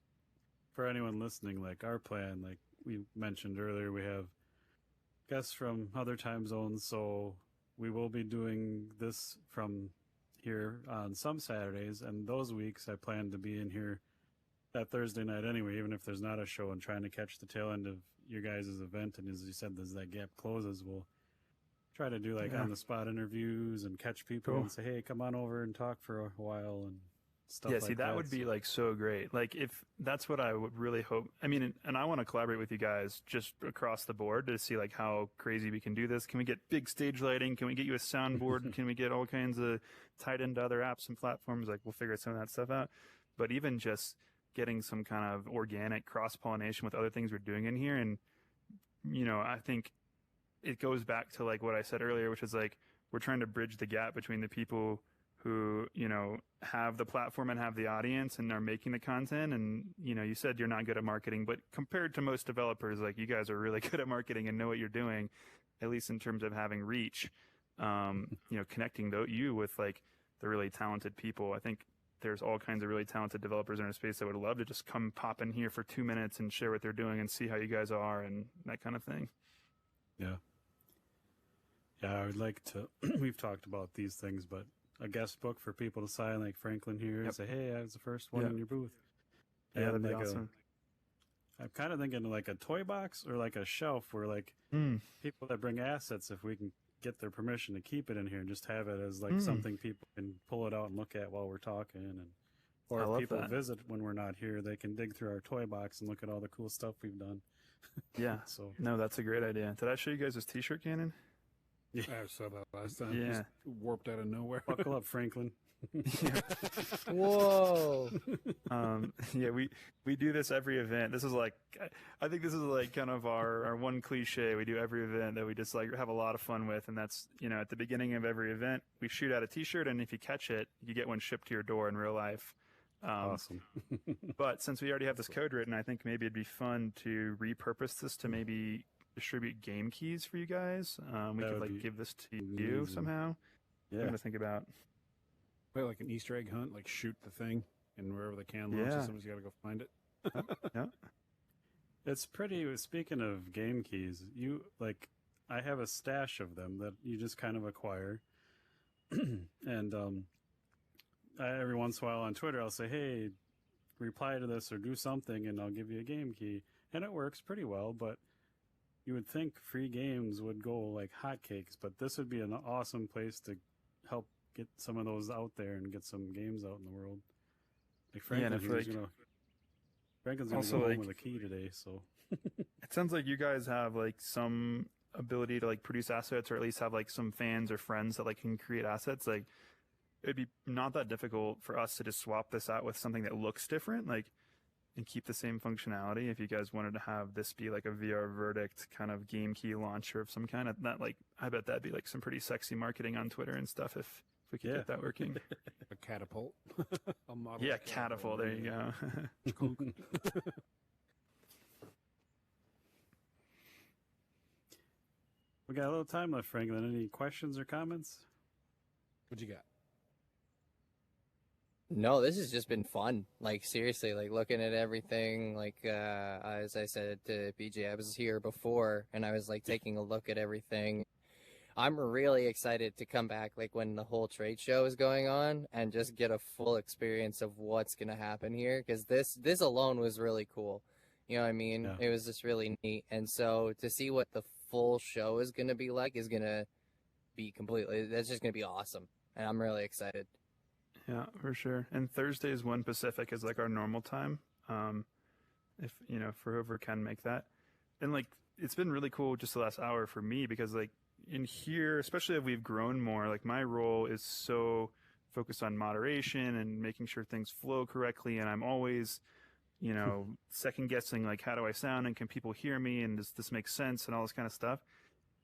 for anyone listening, like our plan, like we mentioned earlier, we have guests from other time zones, so we will be doing this from here on some Saturdays, and those weeks I plan to be in here that Thursday night anyway, even if there's not a show, and trying to catch the tail end of your guys' event. And as you said, as that gap closes, we'll try to do like on the spot interviews and catch people and say, hey, come on over and talk for a while and stuff Yeah, like see, that would be like so great. Like if that's what I would really hope. I mean, and I want to collaborate with you guys just across the board to see like how crazy we can do this. Can we get big stage lighting? Can we get you a soundboard? Can we get all kinds of tied into other apps and platforms? Like we'll figure some of that stuff out. But even just getting some kind of organic cross-pollination with other things we're doing in here. And, I think it goes back to like what I said earlier, which is like, we're trying to bridge the gap between the people who, have the platform and have the audience and are making the content. And, you said you're not good at marketing, but compared to most developers, like you guys are really good at marketing and know what you're doing, at least in terms of having reach, connecting you with like the really talented people. I think there's all kinds of really talented developers in our space that would love to just come pop in here for 2 minutes and share what they're doing and see how you guys are and that kind of thing. Yeah. Yeah, I would like to, we've talked about these things, but a guest book for people to sign, like Franklin here, and say, hey, I was the first one in your booth. Yeah, that'd be like awesome. I'm kind of thinking like a toy box or like a shelf where like people that bring assets, if we can get their permission to keep it in here and just have it as like something people can pull it out and look at while we're talking. And or if people visit when we're not here, they can dig through our toy box and look at all the cool stuff we've done. Yeah. So No, that's a great idea. Did I show you guys this t-shirt cannon? I saw that last time. Yeah. Just warped out of nowhere. Buckle up, Franklin. Whoa. Yeah, we do this every event. This is like, I think this is like kind of our one cliche we do every event that we just like have a lot of fun with, and that's, you know, at the beginning of every event we shoot out a T-shirt, and if you catch it, you get one shipped to your door in real life. Awesome. But since we already have this code written, I think maybe it'd be fun to repurpose this to maybe distribute game keys for you guys. We That could would like be give this to you amazing. somehow. Yeah. I'm gonna think about. Play like an Easter egg hunt, like shoot the thing, and wherever the can launches, Yeah. somebody's got to go find it. Yeah. It's pretty. Speaking of game keys, I have a stash of them that you just kind of acquire, and every once in a while on Twitter, I'll say, "Hey, reply to this or do something, and I'll give you a game key," and it works pretty well. But you would think free games would go like hotcakes, but this would be an awesome place to help get some of those out there and get some games out in the world. Like Yeah, and Franklin's if, like, gonna also, go home like- with a key today, so. It sounds like you guys have like some ability to like produce assets, or at least have like some fans or friends that like can create assets. Like, it'd be not that difficult for us to just swap this out with something that looks different, like, and keep the same functionality. If you guys wanted to have this be like a VR Verdict kind of game key launcher of some kind, of that, like, I bet that'd be like some pretty sexy marketing on Twitter and stuff if we could Yeah. get that working. A catapult. A model. Yeah, catapult. There you go. We got a little time left, Franklin. Any questions or comments? What you got? No, this has just been fun. Like, seriously, like looking at everything. Like, as I said to BJ, I was here before and I was like taking a look at everything. I'm really excited to come back, like when the whole trade show is going on, and just get a full experience of what's gonna happen here. Because this alone was really cool. You know what I mean? Yeah. It was just really neat. And so to see what the full show is gonna be like is gonna be completely. That's just gonna be awesome, and I'm really excited. Yeah, for sure. And Thursdays 1 Pacific is like our normal time. If you know, for whoever can make that. And like, it's been really cool just the last hour for me, because like in here, especially if we've grown more, like my role is so focused on moderation and making sure things flow correctly, and I'm always, you know, second guessing like, how do I sound, and can people hear me, and does this make sense, and all this kind of stuff.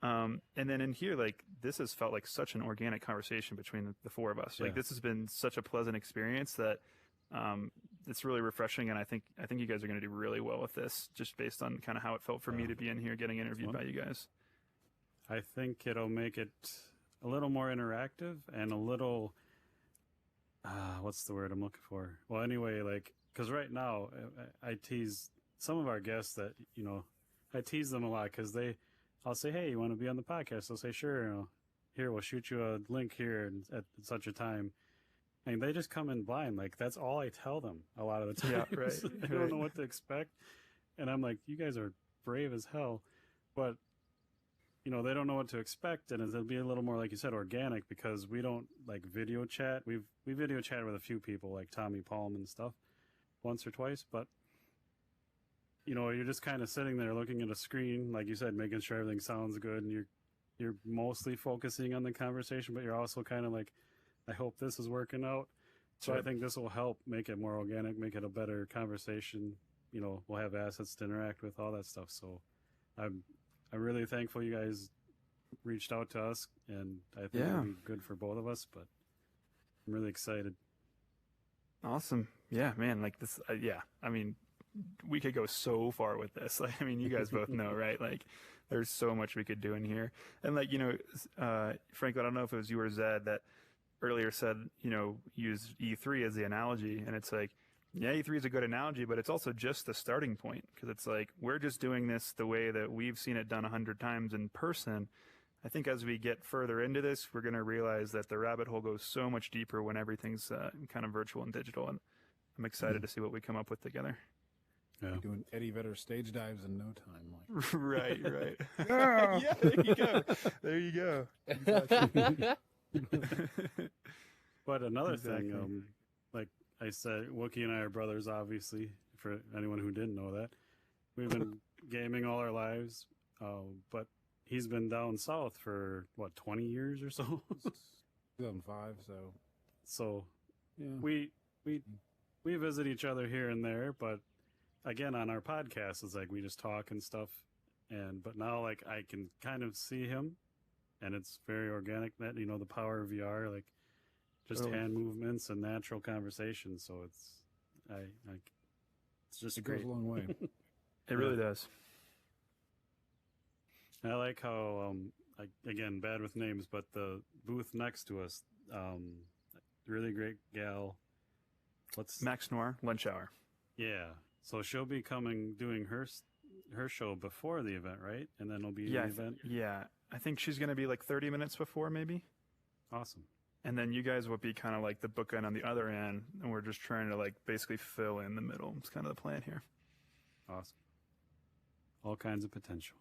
And then in here, like, this has felt like such an organic conversation between the four of us. Like, Yeah. this has been such a pleasant experience that it's really refreshing, and I think you guys are going to do really well with this, just based on kind of how it felt for me Yeah. to be in here getting interviewed fun. by you guys. I think it'll make it a little more interactive and a little, what's the word I'm looking for? Well, anyway, like, because right now I tease some of our guests that, you know, I tease them a lot because I'll say, hey, you want to be on the podcast? They'll say, sure. You know, here, we'll shoot you a link here at such a time. And they just come in blind. Like, that's all I tell them a lot of the time. Yeah, right, They don't know what to expect. And I'm like, you guys are brave as hell. But, you know, they don't know what to expect. And it'll be a little more, like you said, organic, because we don't, like, video chat. We video chatted with a few people, like Tommy Palm and stuff, once or twice. But, you know, you're just kind of sitting there looking at a screen, like you said, making sure everything sounds good. And you're mostly focusing on the conversation, but you're also kind of like, I hope this is working out. So Sure. I think this will help make it more organic, make it a better conversation. You know, we'll have assets to interact with, all that stuff. So I'm really thankful you guys reached out to us, and I think Yeah. it'll be good for both of us, but I'm really excited. Awesome. Yeah, man. Like this. Yeah. I mean, we could go so far with this. Like, I mean, you guys both know, right? Like, there's so much we could do in here. And like, you know, Franklin, I don't know if it was you or Zed that earlier said, you know, use E3 as the analogy. And it's like, yeah, E3 is a good analogy, but it's also just the starting point, because it's like, we're just doing this the way that we've seen it done 100 times in person. I think as we get further into this, we're going to realize that the rabbit hole goes so much deeper when everything's kind of virtual and digital. And I'm excited to see what we come up with together. Yeah. Doing Eddie Vedder stage dives in no time. Like, Right. Yeah, there you go. There you go. Exactly. But another Exactly. thing, like I said, Wookie and I are brothers, obviously, for anyone who didn't know that. We've been gaming all our lives, but he's been down south for what 20 years or so. 2005. So So yeah, we visit each other here and there, but again on our podcast it's like we just talk and stuff. But now like I can kind of see him, and it's very organic. That the power of VR, like just Totally. hand movements and natural conversation. So it's just it great. goes a long way. It really does. I like how, again, bad with names, but the booth next to us, really great gal. What's Max Noir, Lunch Hour. Yeah. So she'll be doing her show before the event, right? And then it'll be Yeah, the event. Yeah, I think she's going to be like 30 minutes before, maybe. Awesome. And then you guys will be kind of like the bookend on the other end, and we're just trying to like basically fill in the middle. It's kind of the plan here. Awesome. All kinds of potential.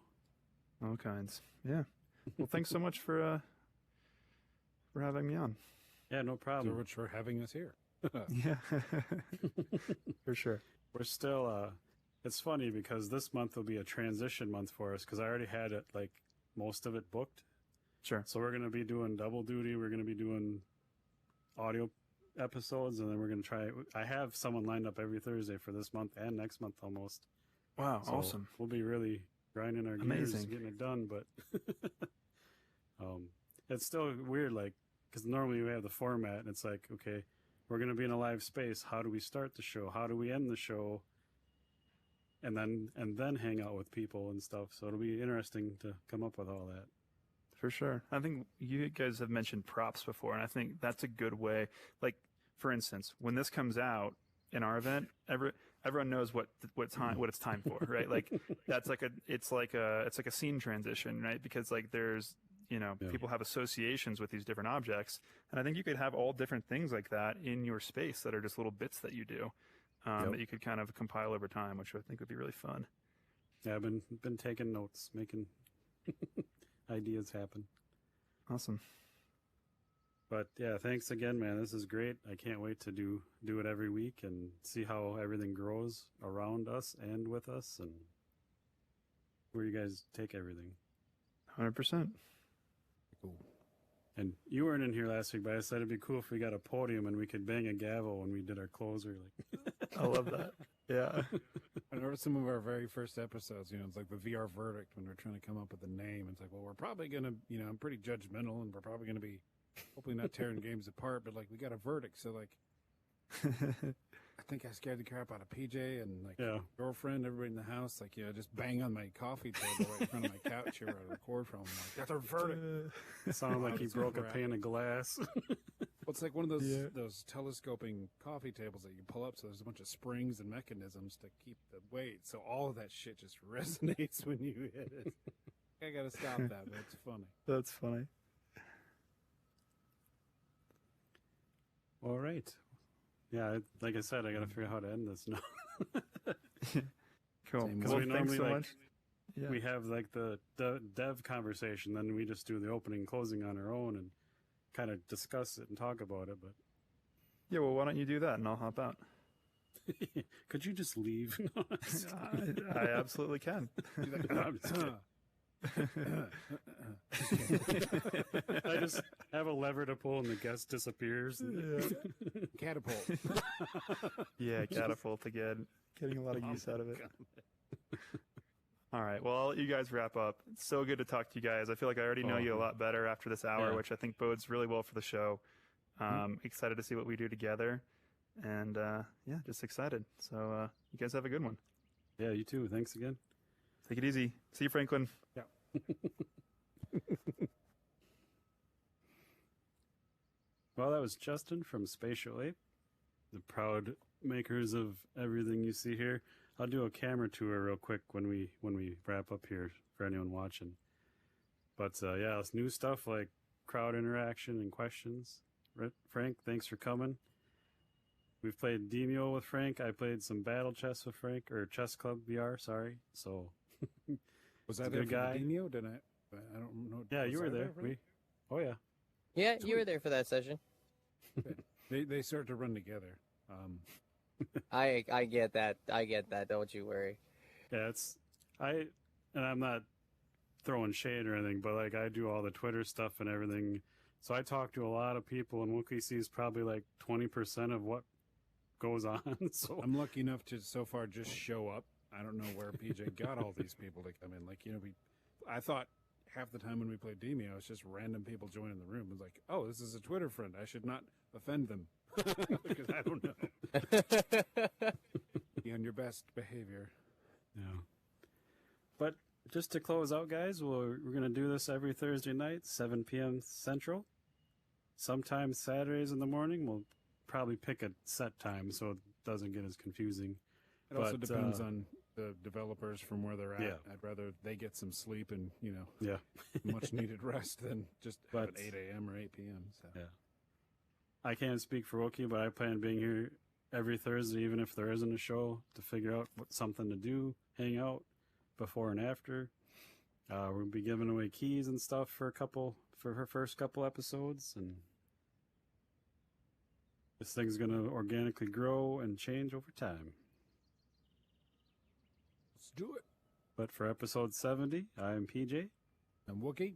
All kinds. Yeah. Well, thanks so much for having me on. Yeah, no So problem. much for having us here. Yeah. For sure. We're still, it's funny because this month will be a transition month for us because I already had it, like, most of it booked. Sure. So we're going to be doing double duty. We're going to be doing audio episodes, and then we're going to try. I have someone lined up every Thursday for this month and next month almost. Wow. So Awesome. We'll be really grinding our gears, Amazing. getting it done. But it's still weird, like, because normally we have the format, and it's like, okay, we're going to be in a live space. How do we start the show? How do we end the show? And then hang out with people and stuff. So it'll be interesting to come up with all that. For sure. I think you guys have mentioned props before, and I think that's a good way. Like, for instance, when this comes out in our event, everyone knows what it's time for, right? Like that's like it's like a scene transition, right? Because like there's people have associations with these different objects, and I think you could have all different things like that in your space that are just little bits that you do that you could kind of compile over time, which I think would be really fun. Yeah, I've been taking notes, making ideas happen. Awesome. But yeah, thanks again, man. This is great. I can't wait to do it every week and see how everything grows around us and with us, and where you guys take everything. 100%. Cool. And you weren't in here last week, but I said it'd be cool if we got a podium and we could bang a gavel when we did our closer. Like, I love that. Yeah. I noticed some of our very first episodes, it's like the VR verdict when we're trying to come up with a name. It's like, well, we're probably going to, I'm pretty judgmental, and we're probably going to be hopefully not tearing games apart, but like we got a verdict. So like, I think I scared the crap out of PJ and like girlfriend, everybody in the house, like, just bang on my coffee table right in front of my couch here where I record from. I'm like, that's our verdict. it sounded like he It's broke a crap. pane of glass. Well, it's like one of those telescoping coffee tables that you pull up, so there's a bunch of springs and mechanisms to keep the weight. So all of that shit just resonates when you hit it. I gotta stop that, but it's funny. That's funny. All right. Yeah, like I said, I got to figure out how to end this now. Cool. Same Well, we thanks normally so like- much. Yeah. We have like the dev conversation, then we just do the opening and closing on our own and kind of discuss it and talk about it. But Yeah, well, why don't you do that and I'll hop out? could you just leave? I absolutely can. I'm just kidding. I just have a lever to pull and the guest disappears. Catapult. Yeah, catapult again. Getting a lot of use out of it. All right. Well, I'll let you guys wrap up. It's so good to talk to you guys. I feel like I already know you a lot better after this hour, Yeah. which I think bodes really well for the show. Excited to see what we do together. And just excited. So you guys have a good one. Yeah, you too. Thanks again. Take it easy. See you, Franklin. Yeah. Well, that was Justin from Spatial Ape, the proud makers of everything you see here. I'll do a camera tour real quick when we wrap up here for anyone watching. But yeah, it's new stuff like crowd interaction and questions. Frank, thanks for coming. We've played Demio with Frank. I played some Battle Chess with Frank, or Chess Club VR, sorry. So Was He's a that there good for guy. the Demio? Did I don't know. yeah, Was you were I there. Frank? Oh yeah. Yeah, you were there for that session. They start to run together. I get that. I get that. Don't you worry. Yeah, I'm not throwing shade or anything, but like I do all the Twitter stuff and everything. So I talk to a lot of people, and Wookiee sees probably like 20% of what goes on. So I'm lucky enough to so far just show up. I don't know where PJ got all these people to come in. Like, I thought half the time when we played Demio, it's just random people joining the room. It's like, oh, this is a Twitter friend. I should not offend them because I don't know. Be on your best behavior. yeah. But just to close out, guys, we're going to do this every Thursday night, 7 p.m. Central. Sometimes Saturdays in the morning. We'll probably pick a set time so it doesn't get as confusing. It also depends on the developers from where they're at. Yeah. I'd rather they get some sleep and, Yeah. much needed rest than just have But- it 8 a.m. or 8 p.m. So. Yeah. I can't speak for Wookiee, but I plan on being here every Thursday, even if there isn't a show, to figure out what something to do, hang out before and after. We'll be giving away keys and stuff for her first couple episodes, and this thing's going to organically grow and change over time. Let's do it. But for episode 70, I am PJ. I'm Wookie.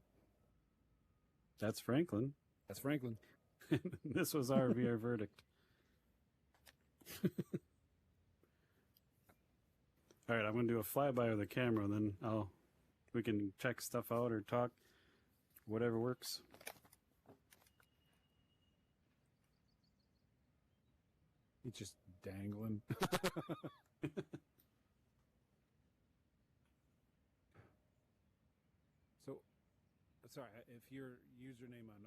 That's Franklin. That's Franklin. This was our VR verdict. All right, I'm going to do a flyby of the camera, and then we can check stuff out or talk, whatever works. He's just dangling. So, sorry, if your username on